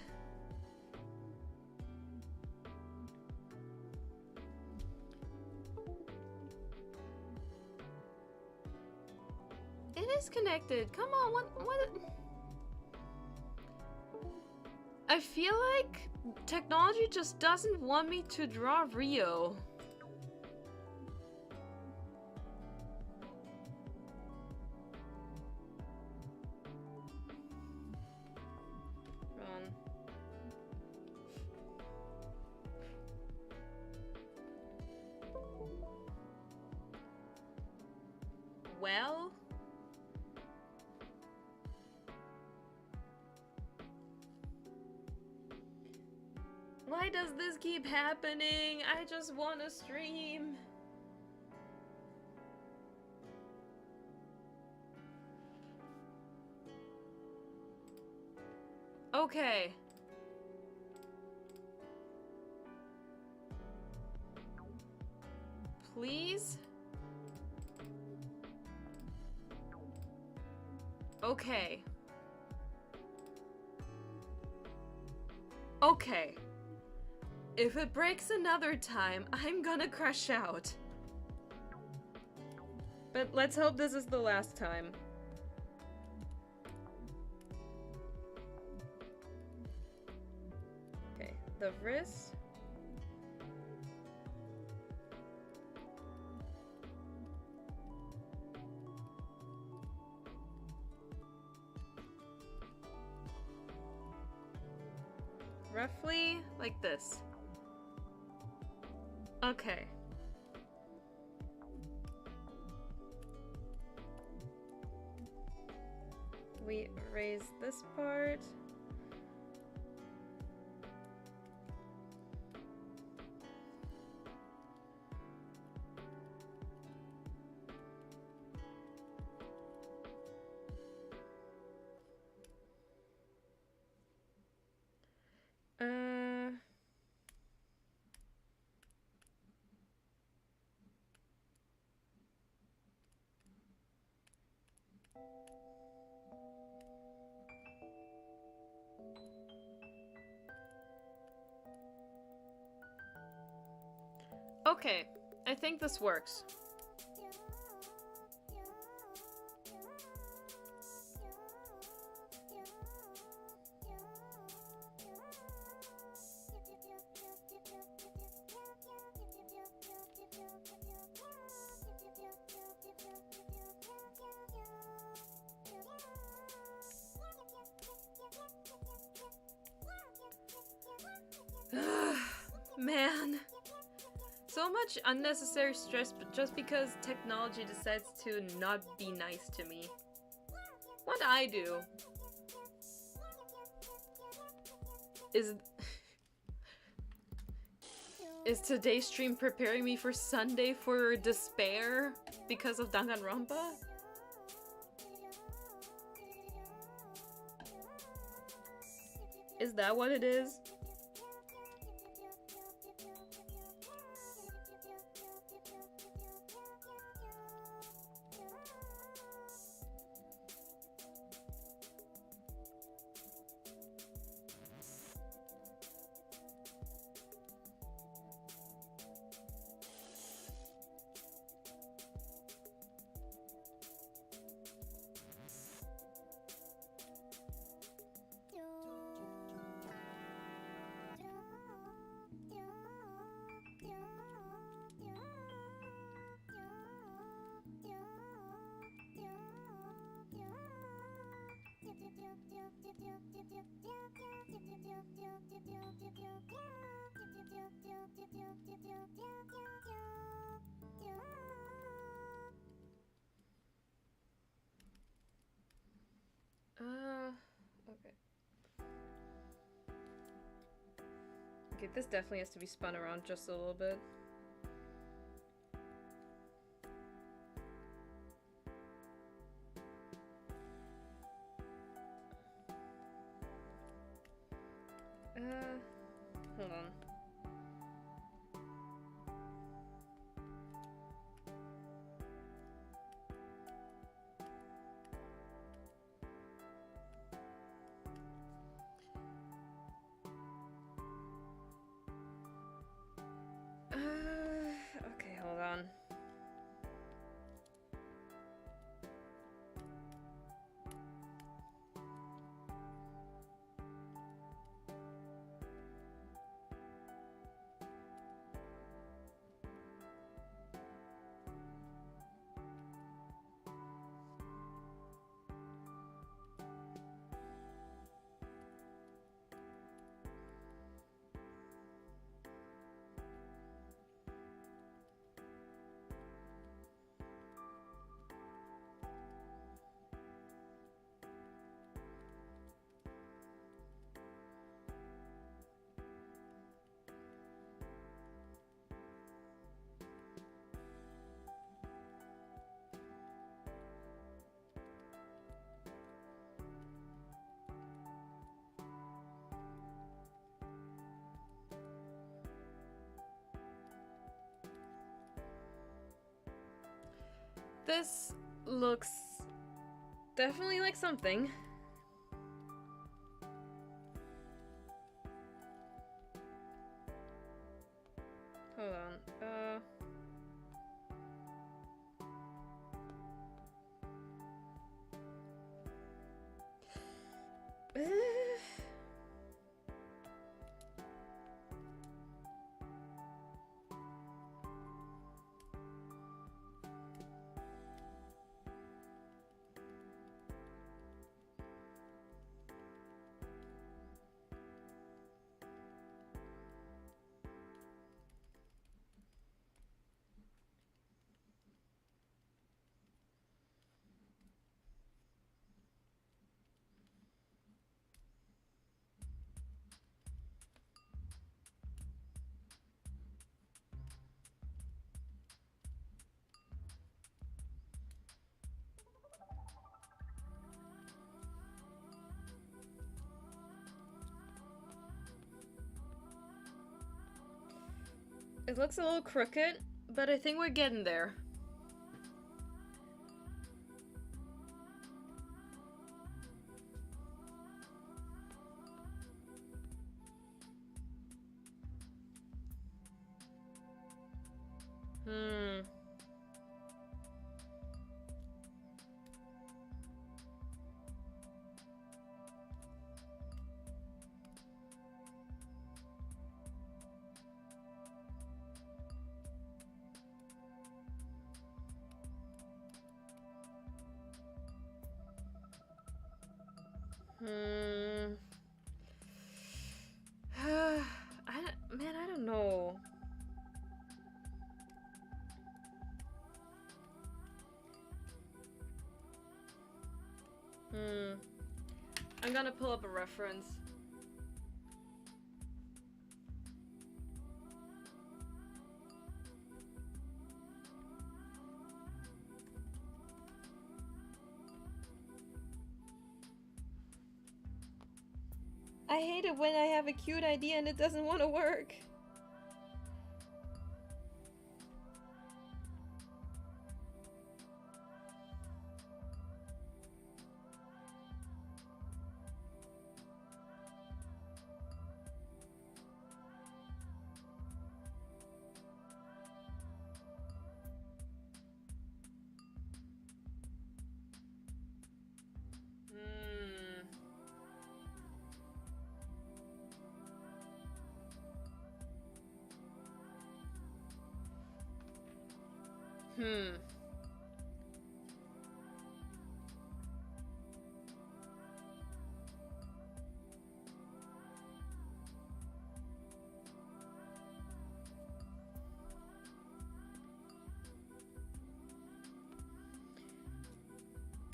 It is connected. Come on, what? I feel like technology just doesn't want me to draw Rio. Run. Well? Why does this keep happening? I just want to stream. Okay. Please? Okay. Okay. If it breaks another time, I'm gonna crash out. But let's hope this is the last time. Okay, the wrist. Roughly like this. Okay. We raise this part. Okay, I think this works. Man. So much unnecessary stress just because technology decides to not be nice to me. What'd I do? Is today's stream preparing me for Sunday for despair because of Danganronpa? Is that what it is? Okay. Okay, this definitely has to be spun around just a little bit. Hold on. Okay, hold on. This looks definitely like something. Hold on. It looks a little crooked, but I think we're getting there. I don't know. I'm gonna pull up a reference. I hate it when I have a cute idea and it doesn't want to work.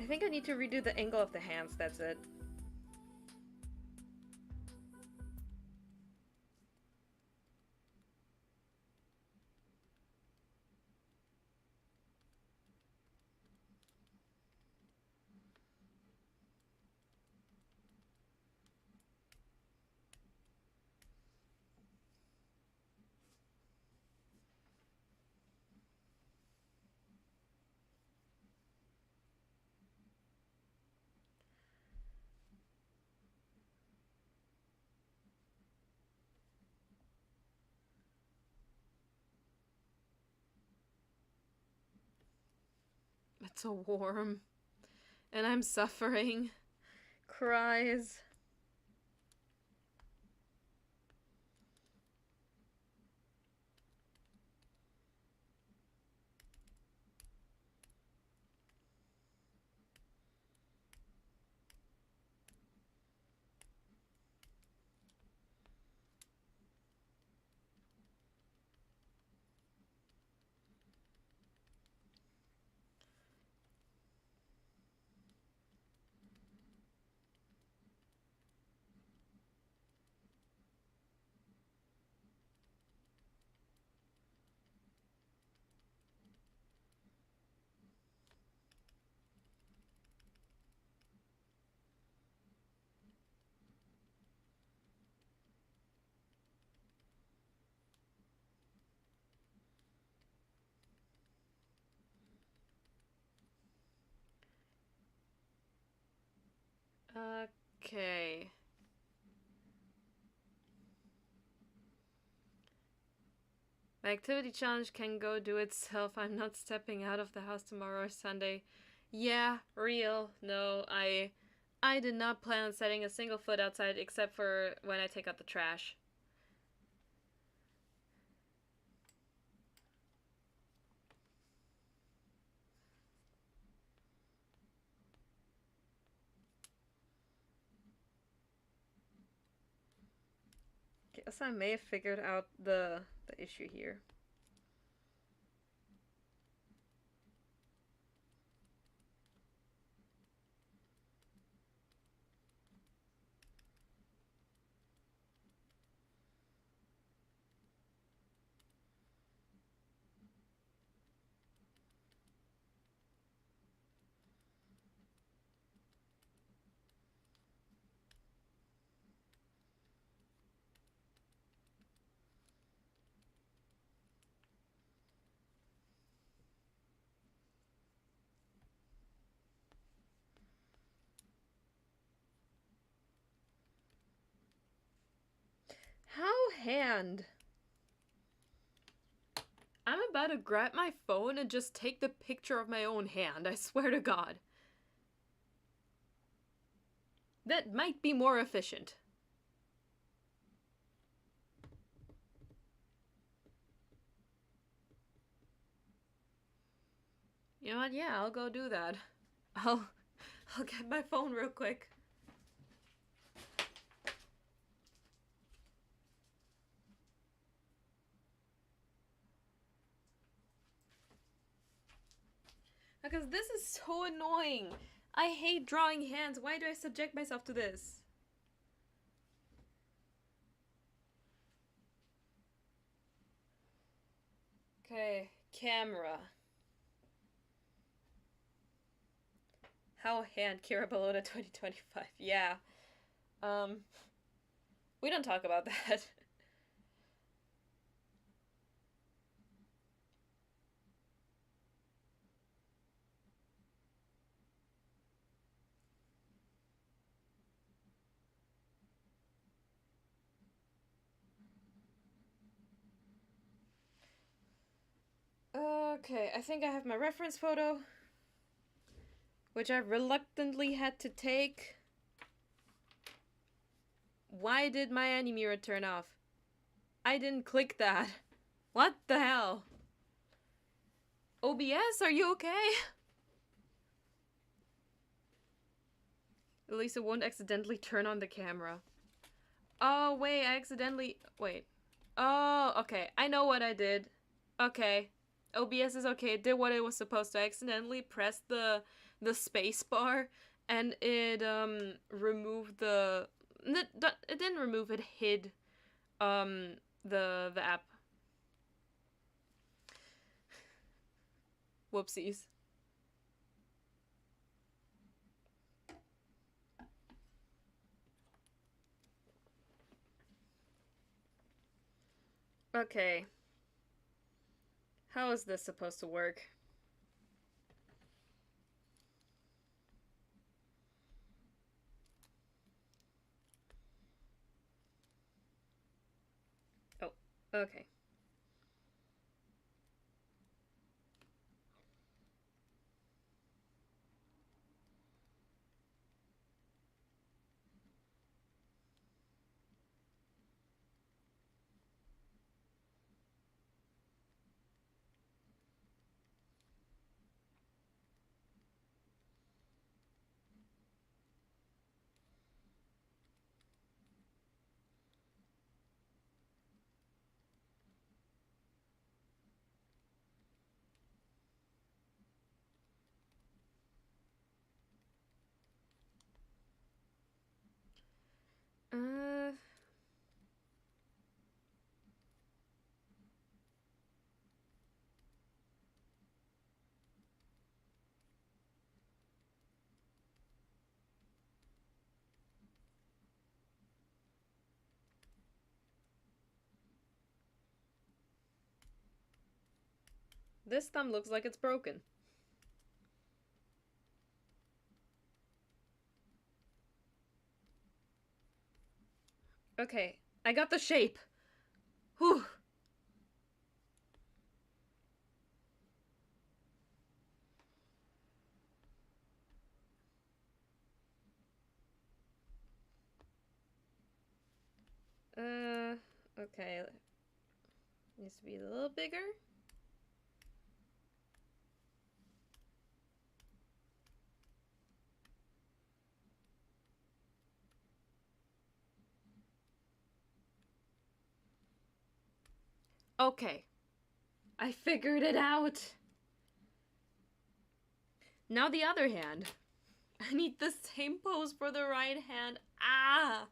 I think I need to redo the angle of the hands, that's it. It's so warm. And I'm suffering. Cries. Okay. My activity challenge can go do itself. I'm not stepping out of the house tomorrow or Sunday. Yeah, real. No, I did not plan on setting a single foot outside except for when I take out the trash. Guess I may have figured out the issue here. How hand? I'm about to grab my phone and just take the picture of my own hand, I swear to God. That might be more efficient. You know what? Yeah, I'll go do that. I'll get my phone real quick. Because this is so annoying. I hate drawing hands. Why do I subject myself to this? Okay, camera. How hand Kira Balota 2025. Yeah. We don't talk about that. Okay, I think I have my reference photo, which I reluctantly had to take. Why did my Animira turn off? I didn't click that. What the hell? OBS, are you okay? At least it won't accidentally turn on the camera. Oh, wait, I accidentally... Wait. Oh, okay. I know what I did. Okay. OBS is okay. It did what it was supposed to. I accidentally pressed the the space bar, and it removed the it didn't remove, it hid the app. Whoopsies. Okay. How is this supposed to work? Oh, okay. Uh... This thumb looks like it's broken. Okay, I got the shape. Whew. Okay. Needs to be a little bigger. Okay. I figured it out. Now the other hand. I need the same pose for the right hand. Ah!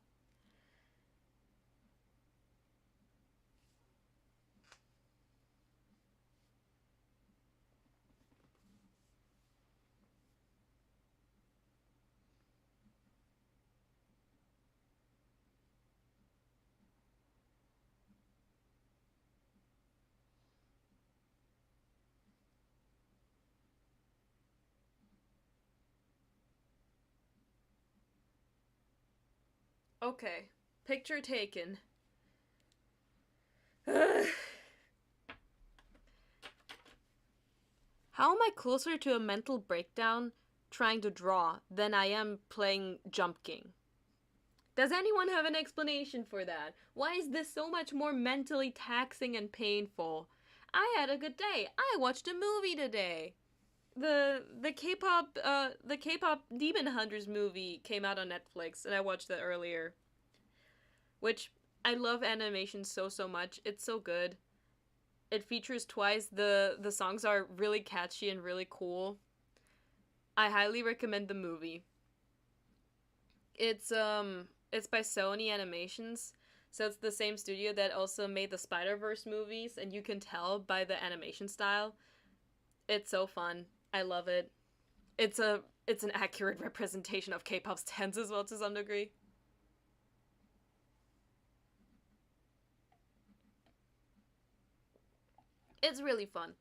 Okay. Picture taken. Ugh. How am I closer to a mental breakdown trying to draw than I am playing Jump King? Does anyone have an explanation for that? Why is this so much more mentally taxing and painful? I had a good day. I watched a movie today. The K-pop Demon Hunters movie came out on Netflix, and I watched that earlier. Which I love animation so much. It's so good. It features twice. The songs are really catchy and really cool. I highly recommend the movie. It's by Sony Animations. So it's the same studio that also made the Spider-Verse movies, and you can tell by the animation style. It's so fun. I love it. It's an accurate representation of K-pop's trends as well to some degree. It's really fun.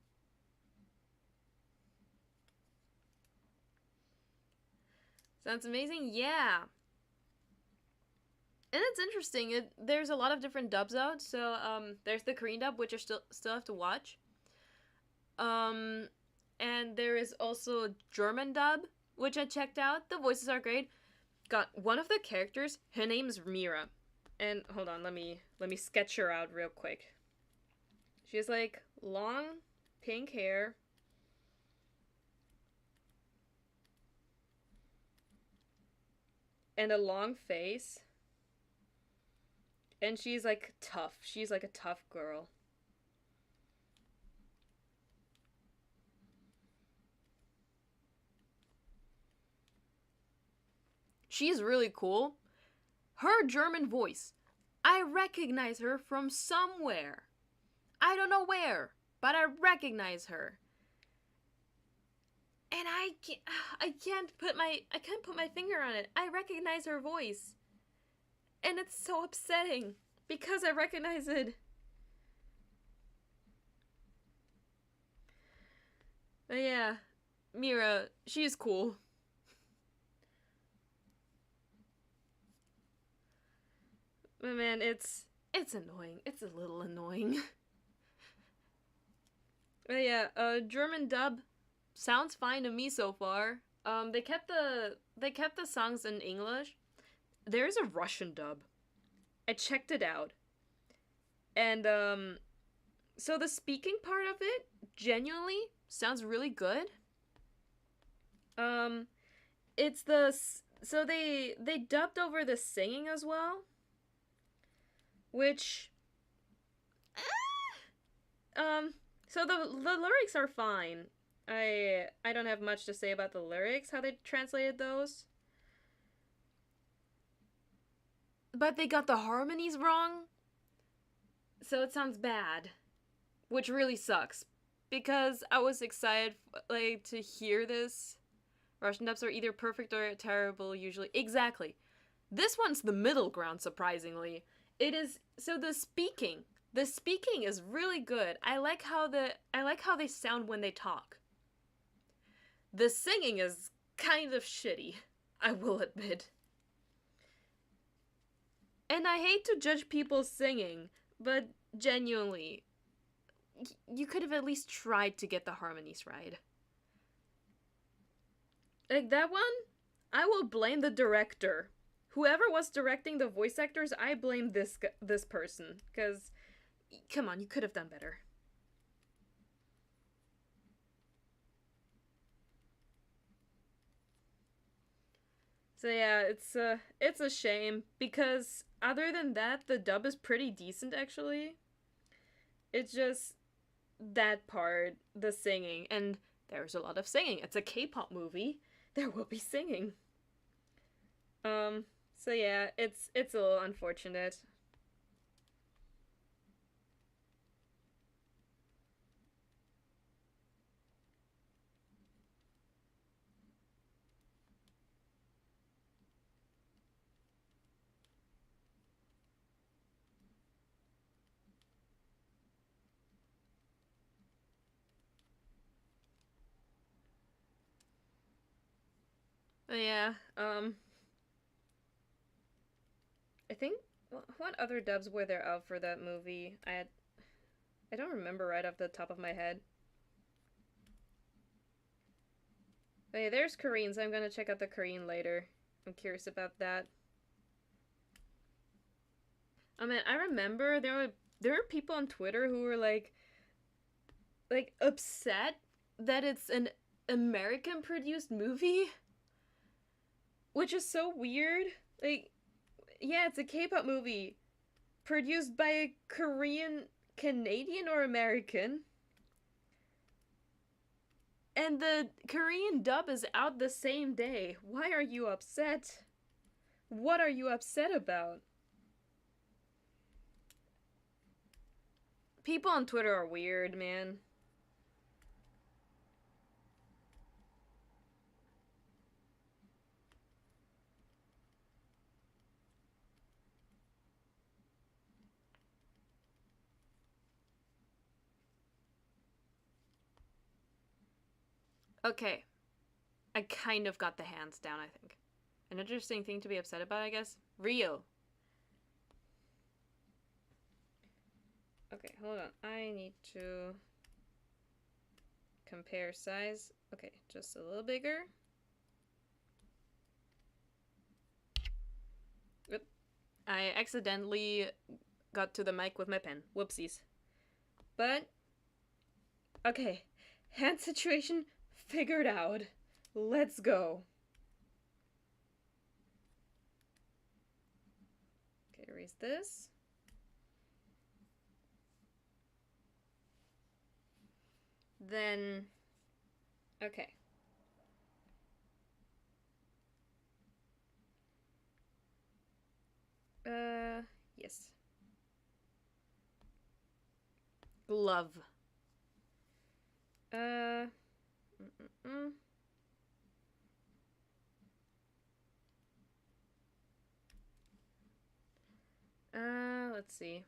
Sounds amazing? Yeah. And it's interesting. There's a lot of different dubs out. So there's the Korean dub, which I still have to watch. Um, and there is also German dub, which I checked out. The voices are great. Got one of the characters. Her name's Mira, and hold on, let me sketch her out real quick. She has like long pink hair. And a long face. And she's like tough. She's like a tough girl. she's really cool. Her German voice, I recognize her from somewhere. I don't know where, but I recognize her. And I can't put my finger on it. I recognize her voice. And it's so upsetting because I recognize it. But yeah, Mira, she's cool. But man, it's annoying. It's a little annoying. But yeah, German dub sounds fine to me so far. They kept the songs in English. There's a Russian dub. I checked it out. And so the speaking part of it genuinely sounds really good. It's so they dubbed over the singing as well, which so the lyrics are fine. I don't have much to say about the lyrics, how they translated those. But they got the harmonies wrong. So it sounds bad, which really sucks because I was excited like to hear this. Russian dubs are either perfect or terrible usually. Exactly. This one's the middle ground, surprisingly. It is so the speaking is really good. I like how they sound when they talk. The singing is kind of shitty, I will admit. And I hate to judge people singing, but genuinely, you could have at least tried to get the harmonies right. Like that one, I will blame the director. Whoever was directing the voice actors, I blame this person. Because, come on, you could have done better. So yeah, it's a shame because other than that, the dub is pretty decent actually. It's just that part, the singing, and there's a lot of singing. It's a K-pop movie. There will be singing. So yeah, it's a little unfortunate. But yeah, I think what other dubs were there out for that movie? I don't remember right off the top of my head. But yeah, there's Korean, so I'm gonna check out the Korean later. I'm curious about that. I mean, I remember there were people on Twitter who were like upset that it's an American produced movie, which is so weird. Like, yeah, it's a K-pop movie produced by a Korean Canadian or American. And the Korean dub is out the same day. Why are you upset? What are you upset about? People on Twitter are weird, man. Okay. I kind of got the hands down, I think. An interesting thing to be upset about, I guess. Rio. Okay, hold on. I need to compare size. Okay, just a little bigger. Oop. I accidentally got to the mic with my pen. Whoopsies. But, okay. Hand situation figured out. Let's go. Okay, erase this. Then, okay. Yes. Glove. Mm -mm -mm. Let's see.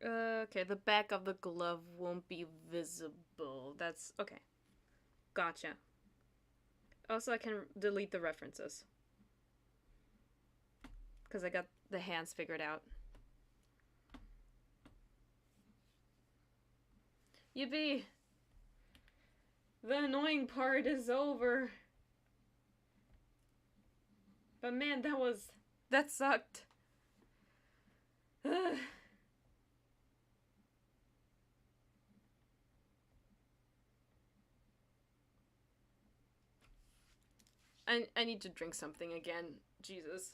Okay, the back of the glove won't be visible. That's okay. Gotcha. Also, I can delete the references. Because I got the hands figured out. Yippee! The annoying part is over. But man, that sucked. I need to drink something again. Jesus.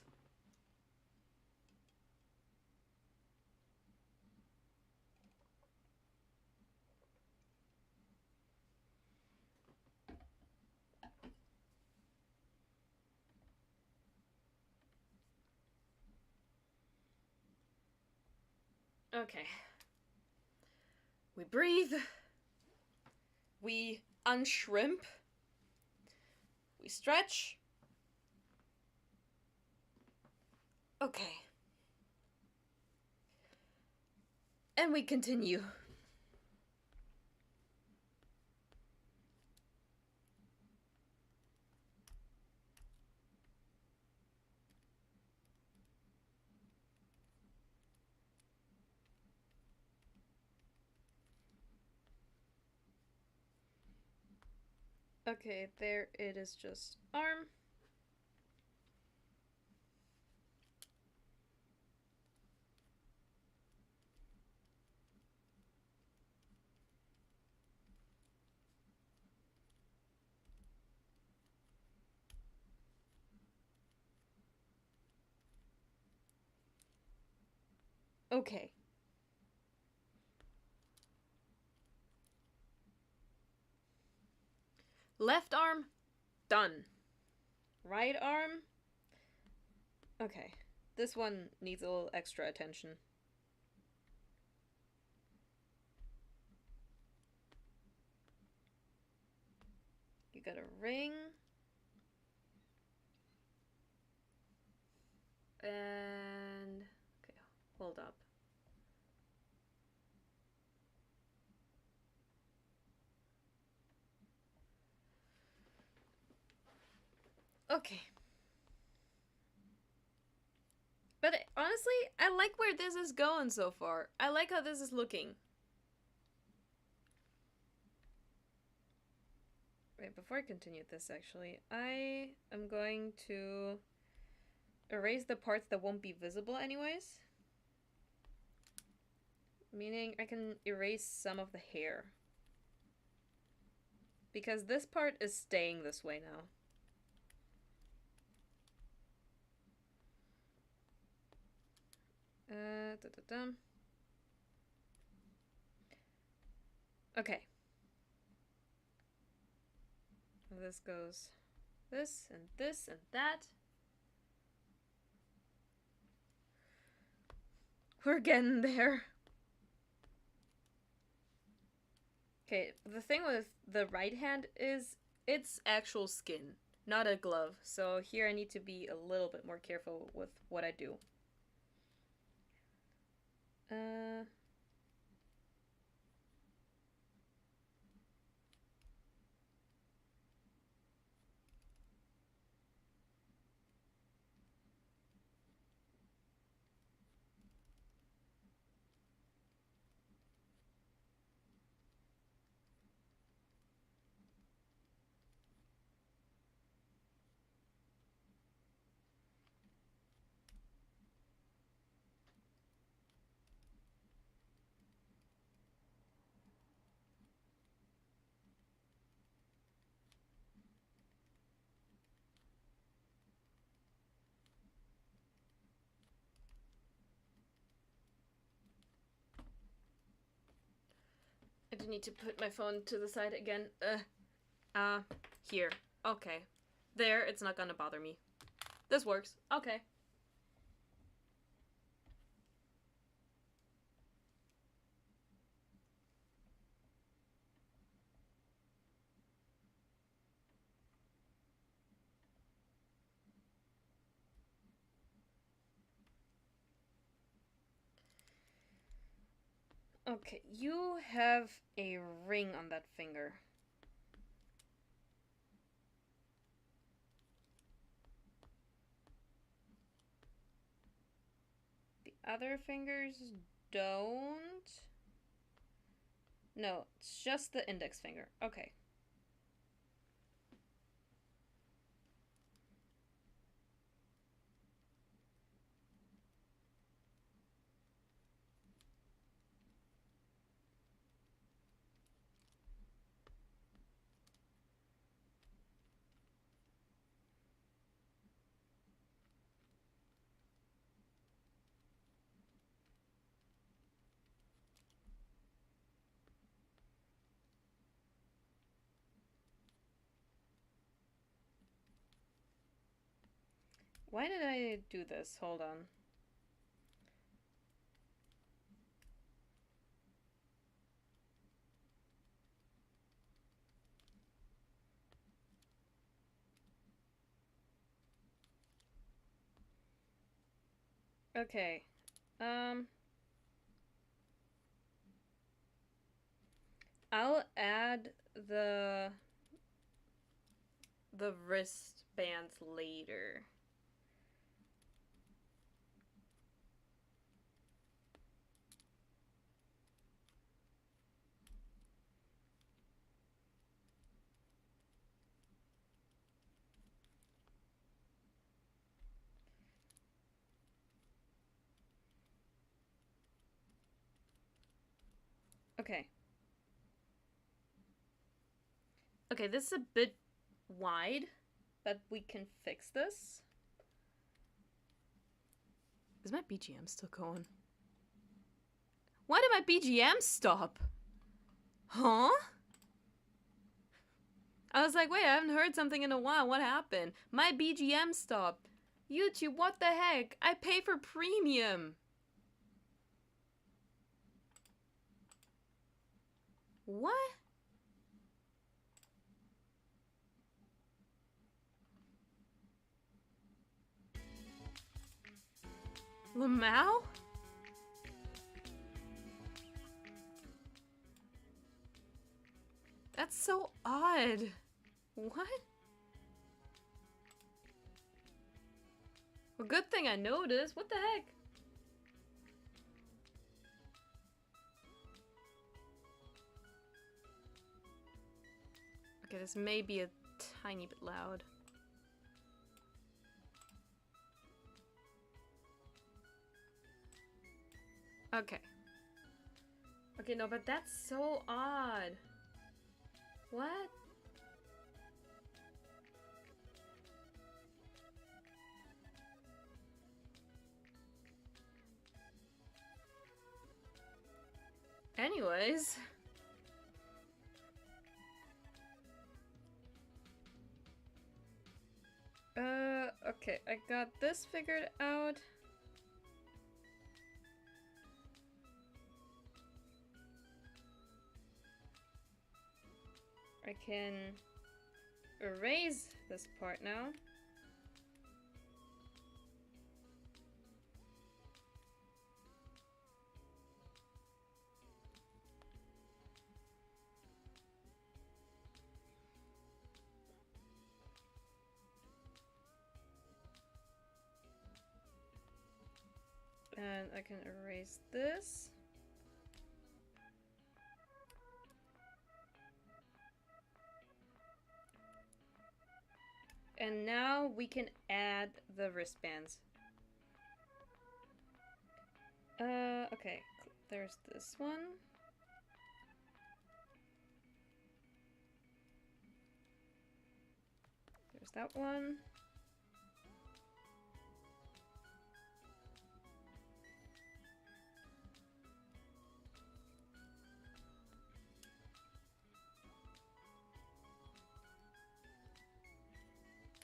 Okay. We breathe. We unshrimp. We stretch. Okay. And we continue. Okay, there it is, just arm. Okay. Left arm, done. Right arm. Okay. This one needs a little extra attention. You got a ring. And okay, hold up. Okay. But honestly, I like where this is going so far. I like how this is looking. Wait, before I continue this, actually, I am going to erase the parts that won't be visible anyways. Meaning I can erase some of the hair. Because this part is staying this way now. Okay. This goes this and that. We're getting there. Okay, the thing with the right hand is it's actual skin, not a glove. So here I need to be a little bit more careful with what I do. need to put my phone to the side again. Here. Okay. There, it's not gonna bother me. This works. Okay. Okay, you have a ring on that finger. The other fingers don't. No, it's just the index finger. Okay. Why did I do this? Hold on. Okay. I'll add the wristbands later. Okay. Okay, this is a bit wide, but we can fix this. Is my BGM still going? Why did my BGM stop? Huh? I was like, wait, I haven't heard something in a while. What happened? My BGM stopped. YouTube, what the heck? I pay for premium. What? Lamau? That's so odd. What? Well, good thing I noticed. What the heck? Okay, this may be a tiny bit loud. Okay. Okay, no, but that's so odd. What? Anyways. Okay, I got this figured out. I can erase this part now. And I can erase this. And now we can add the wristbands. Okay, there's this one. There's that one.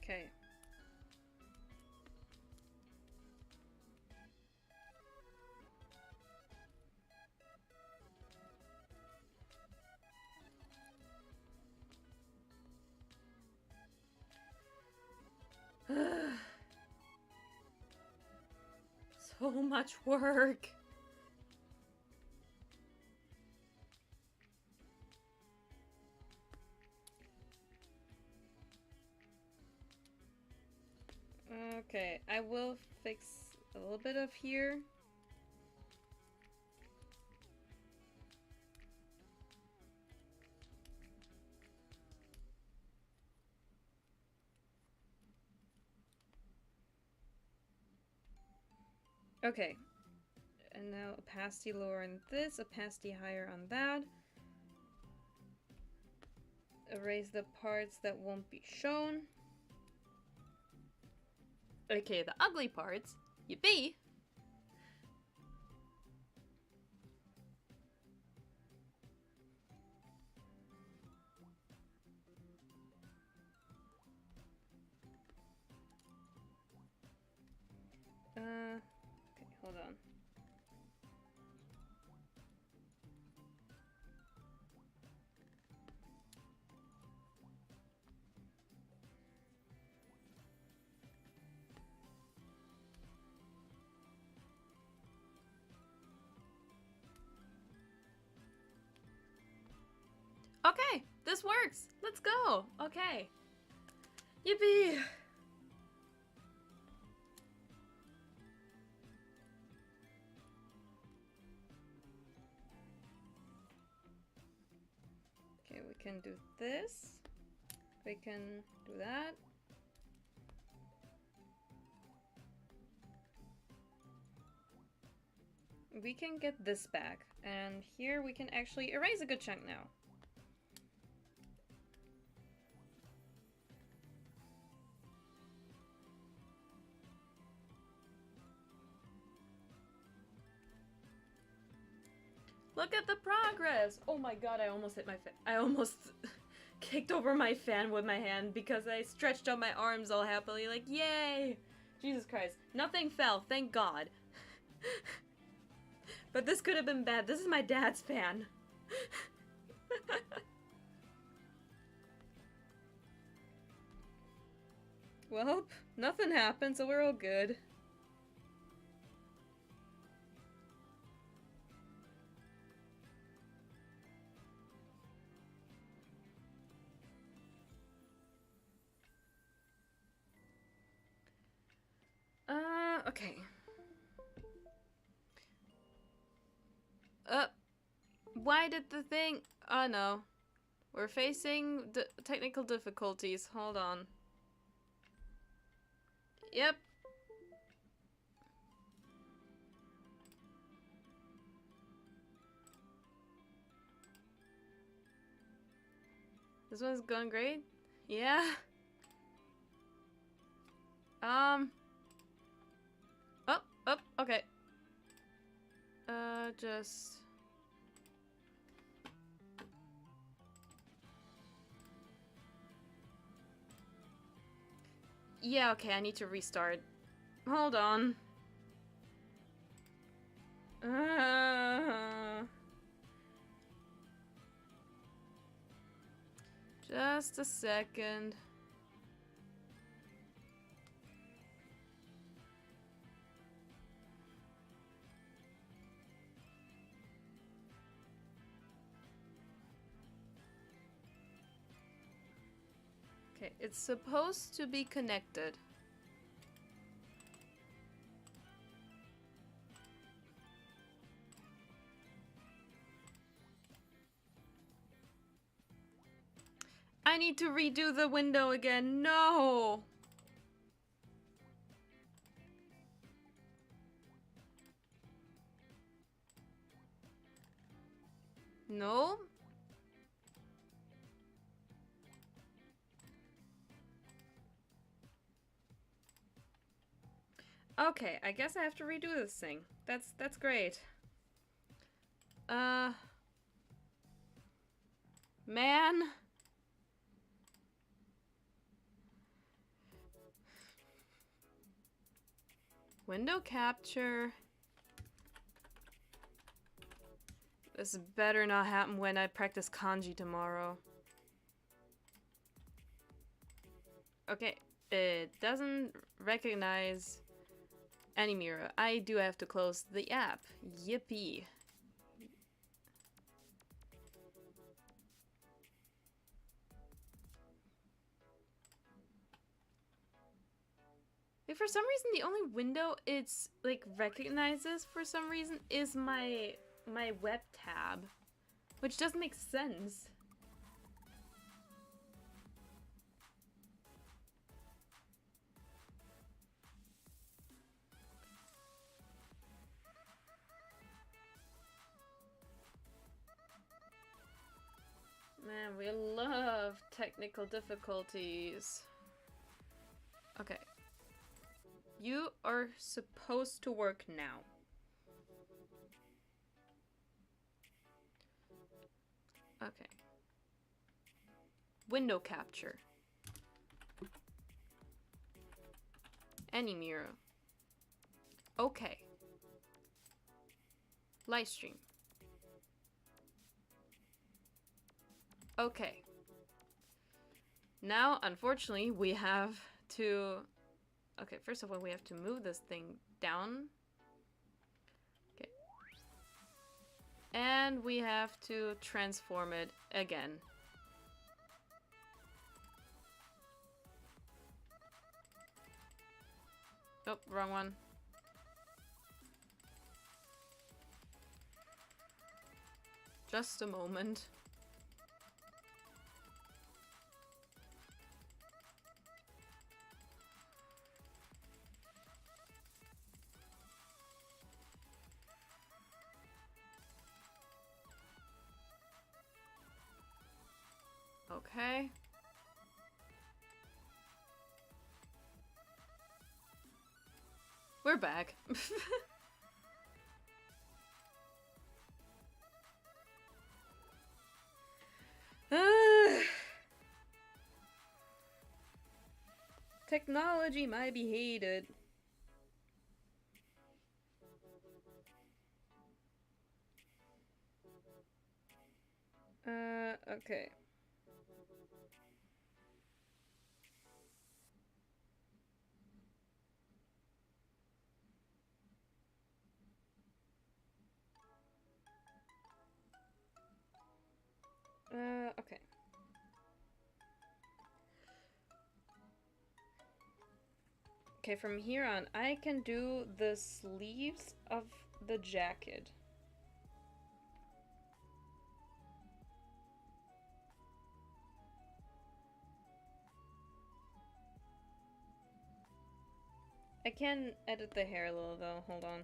Okay. So much work. Okay, I will fix a little bit of here. Okay, and now opacity lower on this, opacity higher on that. Erase the parts that won't be shown. Okay, the ugly parts. Yippee! Okay, hold on. Okay, this works. Let's go. Okay. Yippee! Okay, we can do this. We can do that. We can get this back. And here we can actually erase a good chunk now. Look at the progress! Oh my god, I almost hit my fan. I almost kicked over my fan with my hand because I stretched out my arms all happily like, yay! Jesus Christ. Nothing fell, thank god. But this could have been bad. This is my dad's fan. Well, nothing happened, so we're all good. Okay. Why did the thing... Oh no. We're facing technical difficulties. Hold on. Yep. This one's going great? Yeah. Oh, okay. Just... Yeah, okay, I need to restart. Hold on. Just a second. Okay, it's supposed to be connected. I need to redo the window again. No! No? Okay, I guess I have to redo this thing. That's great. Man. Window capture. This better not happen when I practice kanji tomorrow. Okay, it doesn't recognize any mirror. I do have to close the app. Yippee. Like, for some reason, the only window it's like recognizes for some reason is my web tab, which doesn't make sense. Man, we love technical difficulties. Okay. You are supposed to work now. Okay. Window capture. Any mirror. Okay. Live stream. Okay. Now, unfortunately, we have to... Okay, first of all, we have to move this thing down. Okay. And we have to transform it again. Oh, wrong one. Just a moment. Okay. We're back. Technology might be hated. Okay. Okay. Okay, from here on, I can do the sleeves of the jacket. I can edit the hair a little though, hold on.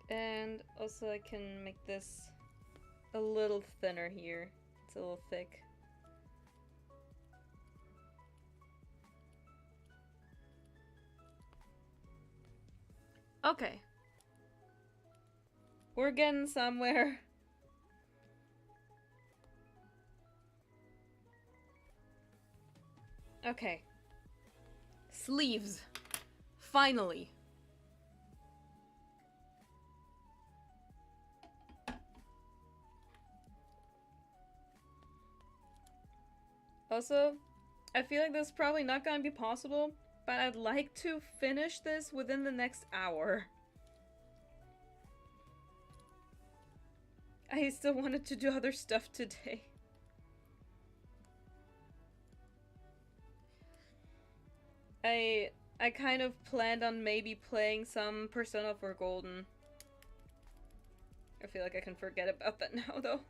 And also I can make this a little thinner here. It's a little thick. Okay. We're getting somewhere. Okay. Sleeves. Finally. Also, I feel like this is probably not gonna be possible, but I'd like to finish this within the next hour. I still wanted to do other stuff today. I kind of planned on maybe playing some Persona 4 Golden. I feel like I can forget about that now, though.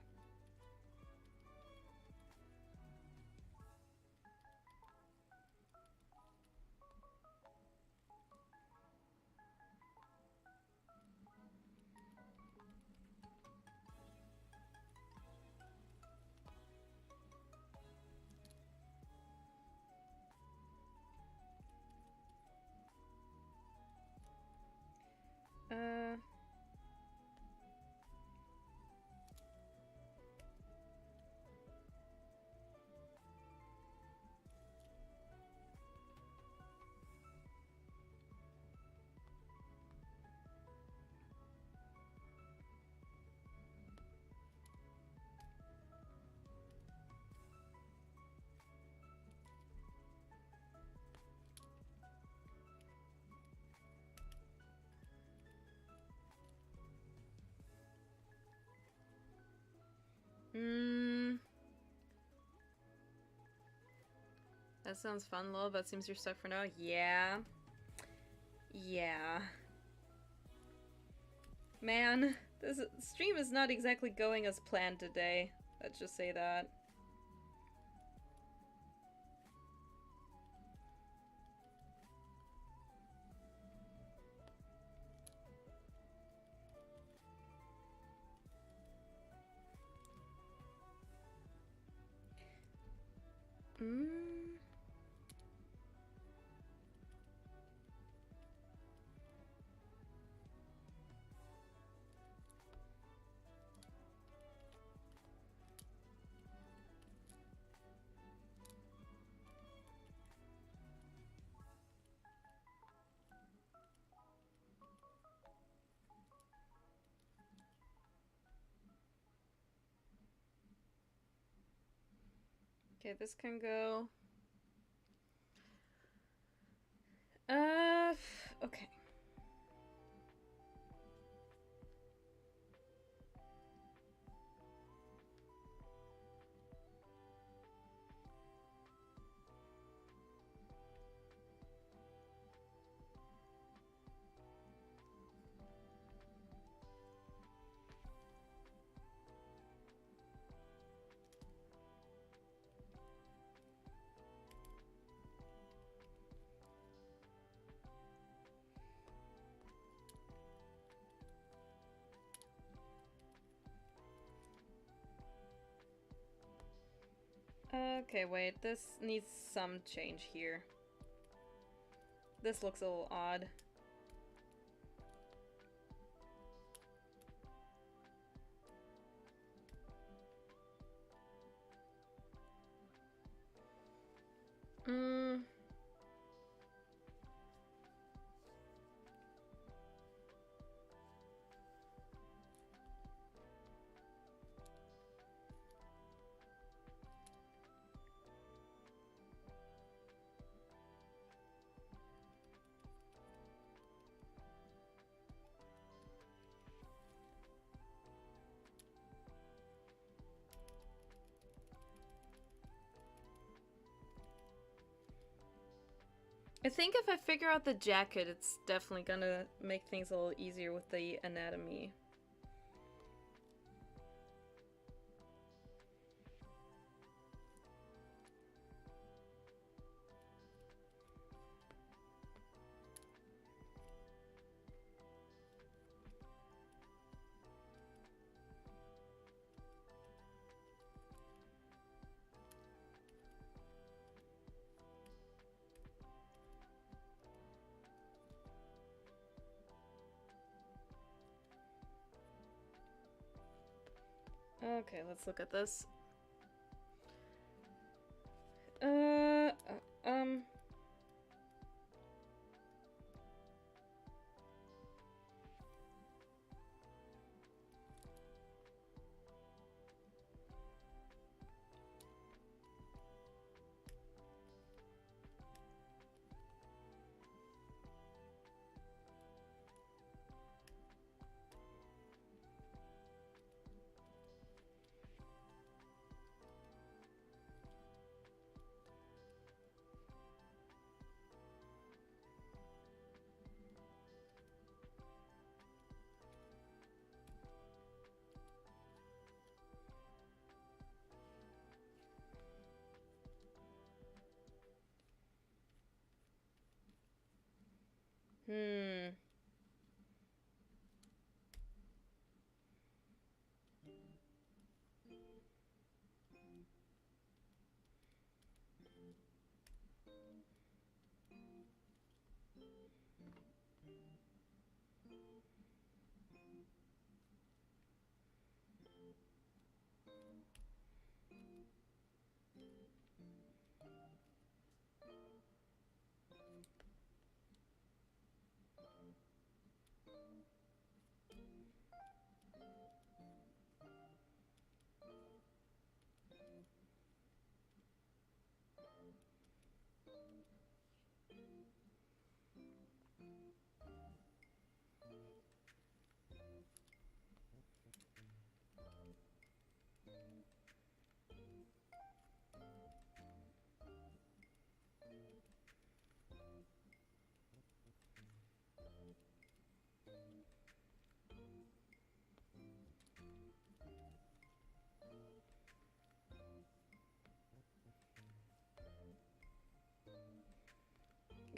That sounds fun, lol, but seems you're stuck for now. Yeah. Yeah. Man, this stream is not exactly going as planned today. Let's just say that. Okay, this can go. Okay. Okay, wait, this needs some change here. This looks a little odd. I think if I figure out the jacket, it's definitely gonna make things a little easier with the anatomy. Okay, let's look at this. Um... Hmm.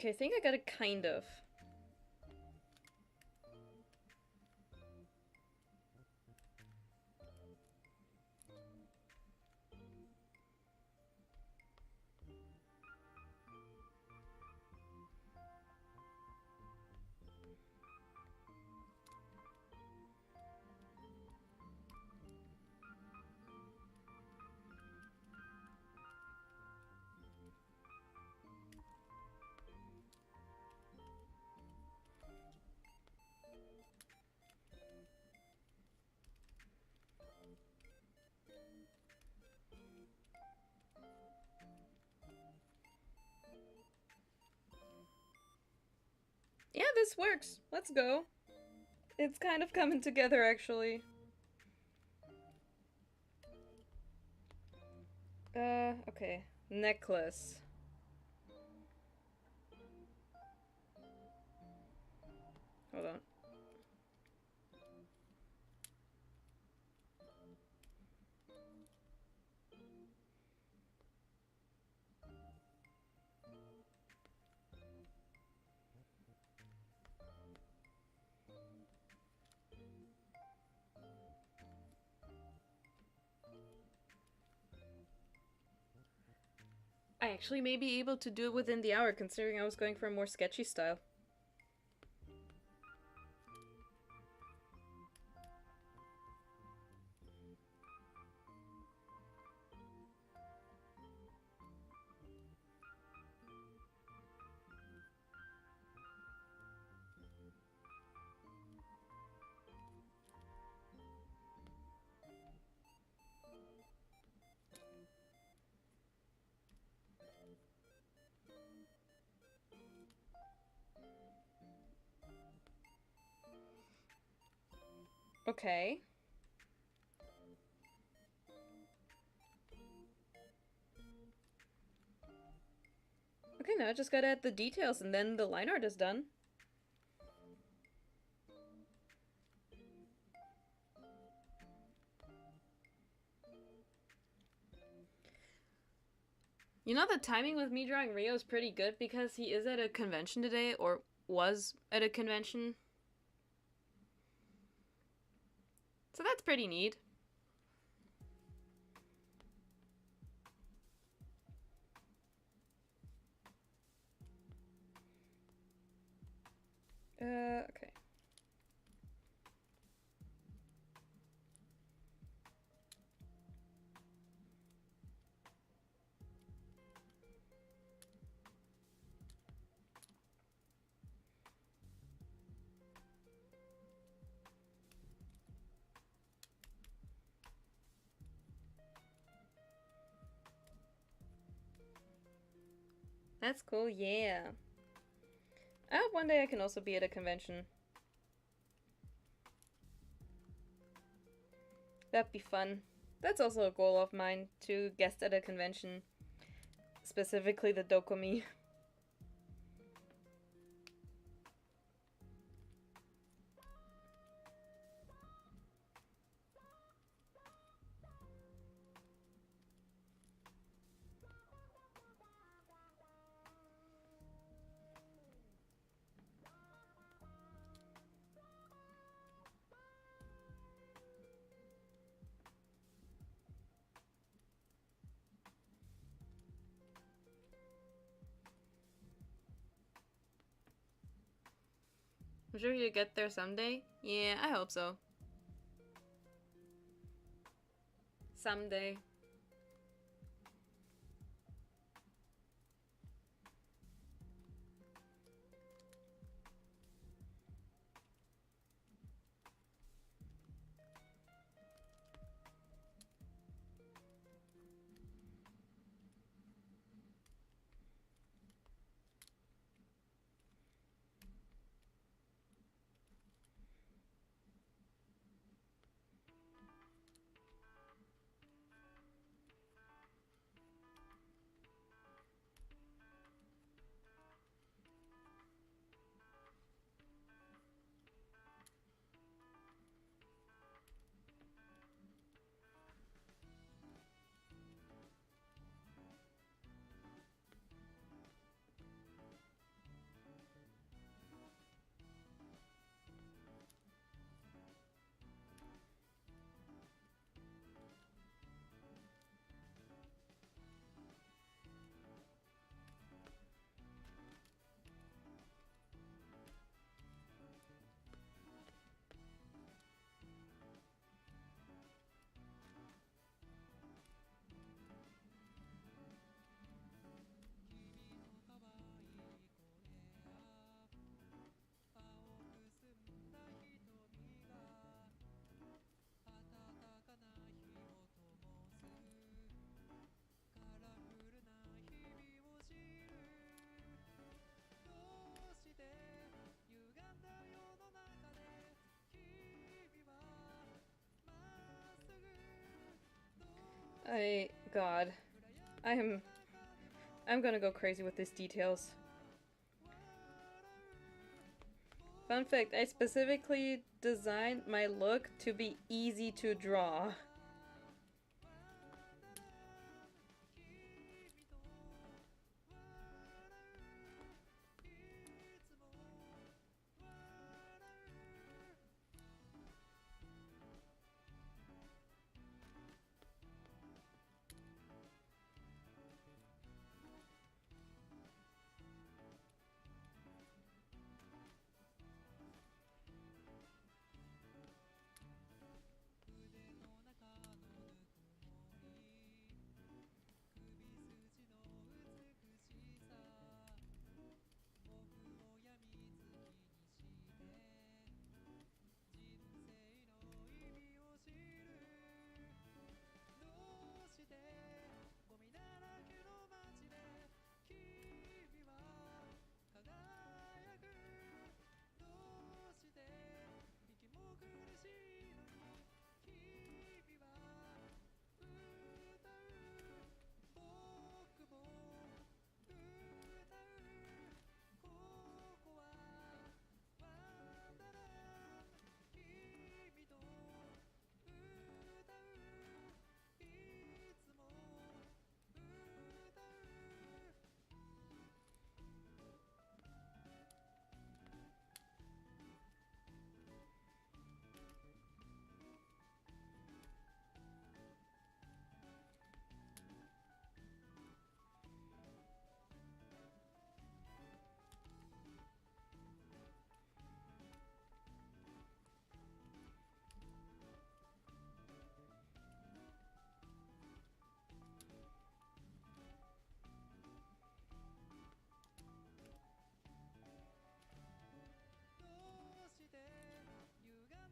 Okay, I think I got it kind of. Yeah, this works. Let's go. It's kind of coming together, actually. Okay. Necklace. Hold on. I actually may be able to do it within the hour, considering I was going for a more sketchy style. Okay. Okay, now I just gotta add the details and then the line art is done. You know, the timing with me drawing Rio is pretty good because he is at a convention today, or was at a convention. So that's pretty neat. Okay. That's cool, yeah. I hope one day I can also be at a convention. That'd be fun. That's also a goal of mine, to guest at a convention. Specifically the Dokomi. I'm sure you'll get there someday. Yeah, I hope so. Someday. God. I'm gonna go crazy with these details. Fun fact, I specifically designed my look to be easy to draw.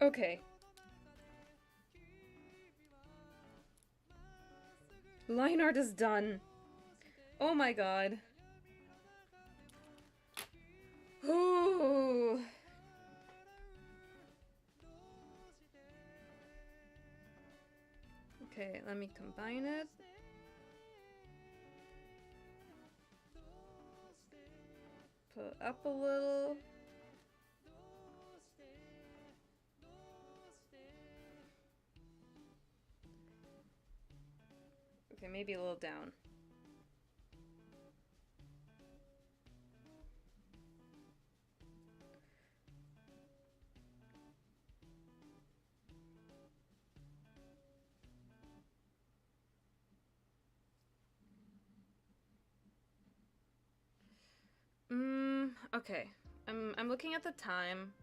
Okay. Line art is done. Oh my god. Ooh. Okay, let me combine it. Put up a little. Okay, maybe a little down. Okay. I'm looking at the time.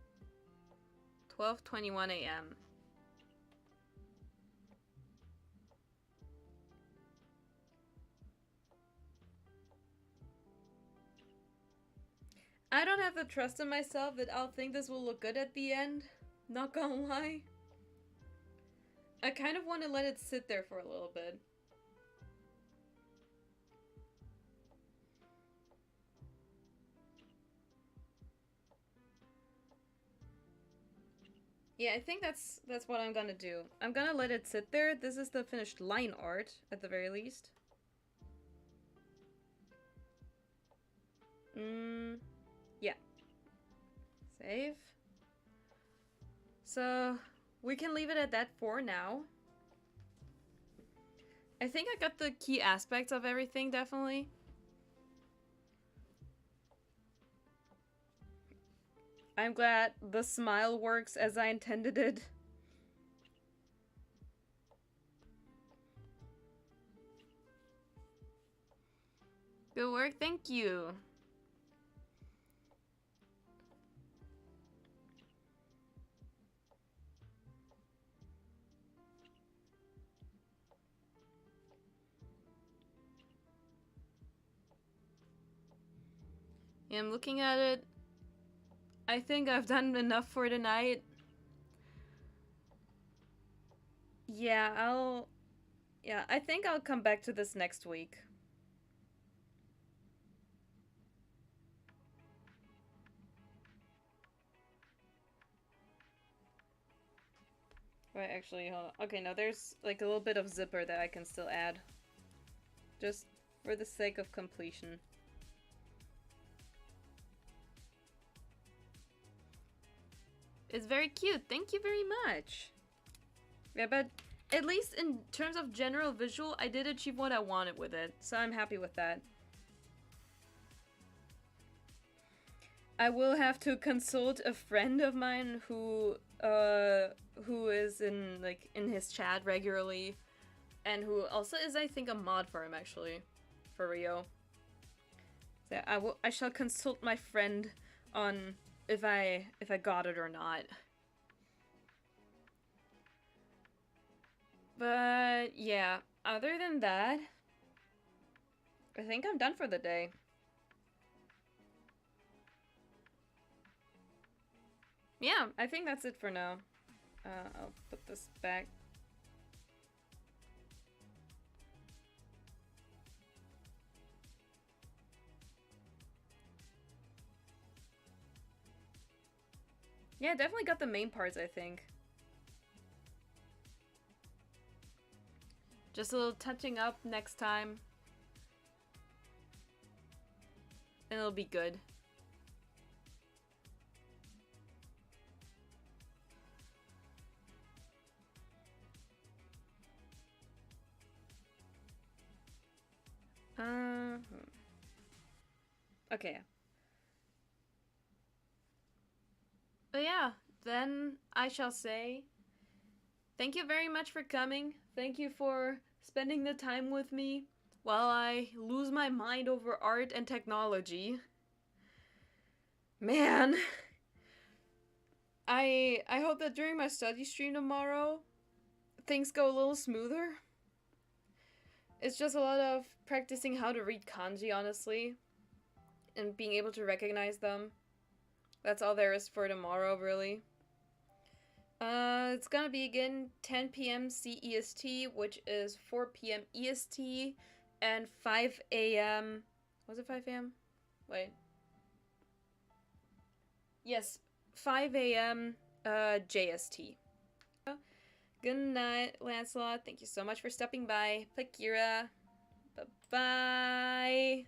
12:21 a.m. I don't have the trust in myself that I'll think this will look good at the end. Not gonna lie. I kind of want to let it sit there for a little bit. Yeah, I think that's what I'm gonna do. I'm gonna let it sit there. This is the finished line art, at the very least. Yeah. Save. So, we can leave it at that for now. I think I got the key aspects of everything, definitely. I'm glad the smile works as I intended it. Good work, thank you. Yeah, I'm looking at it. I think I've done enough for tonight. Yeah, I think I'll come back to this next week. Wait, actually, hold on. Okay, no, there's like a little bit of zipper that I can still add. Just for the sake of completion. It's very cute. Thank you very much. Yeah, but at least in terms of general visual, I did achieve what I wanted with it. So I'm happy with that. I will have to consult a friend of mine who is in his chat regularly, and who also is, I think, a mod for him actually, for Rio. So I shall consult my friend on if I got it or not. But yeah, other than that, I think I'm done for the day. Yeah, I think that's it for now. I'll put this back. Yeah, definitely got the main parts, I think. Just a little touching up next time. And it'll be good. Okay. But yeah, then I shall say thank you very much for coming. Thank you for spending the time with me while I lose my mind over art and technology. Man. I hope that during my study stream tomorrow, things go a little smoother. It's just a lot of practicing how to read kanji, honestly, and being able to recognize them. That's all there is for tomorrow, really. It's gonna be again 10 p.m. CEST, which is 4 p.m. EST, and 5 a.m. Was it 5 a.m.? Wait. Yes, 5 a.m. JST. Good night, Lancelot. Thank you so much for stopping by. Pakira. Bye-bye.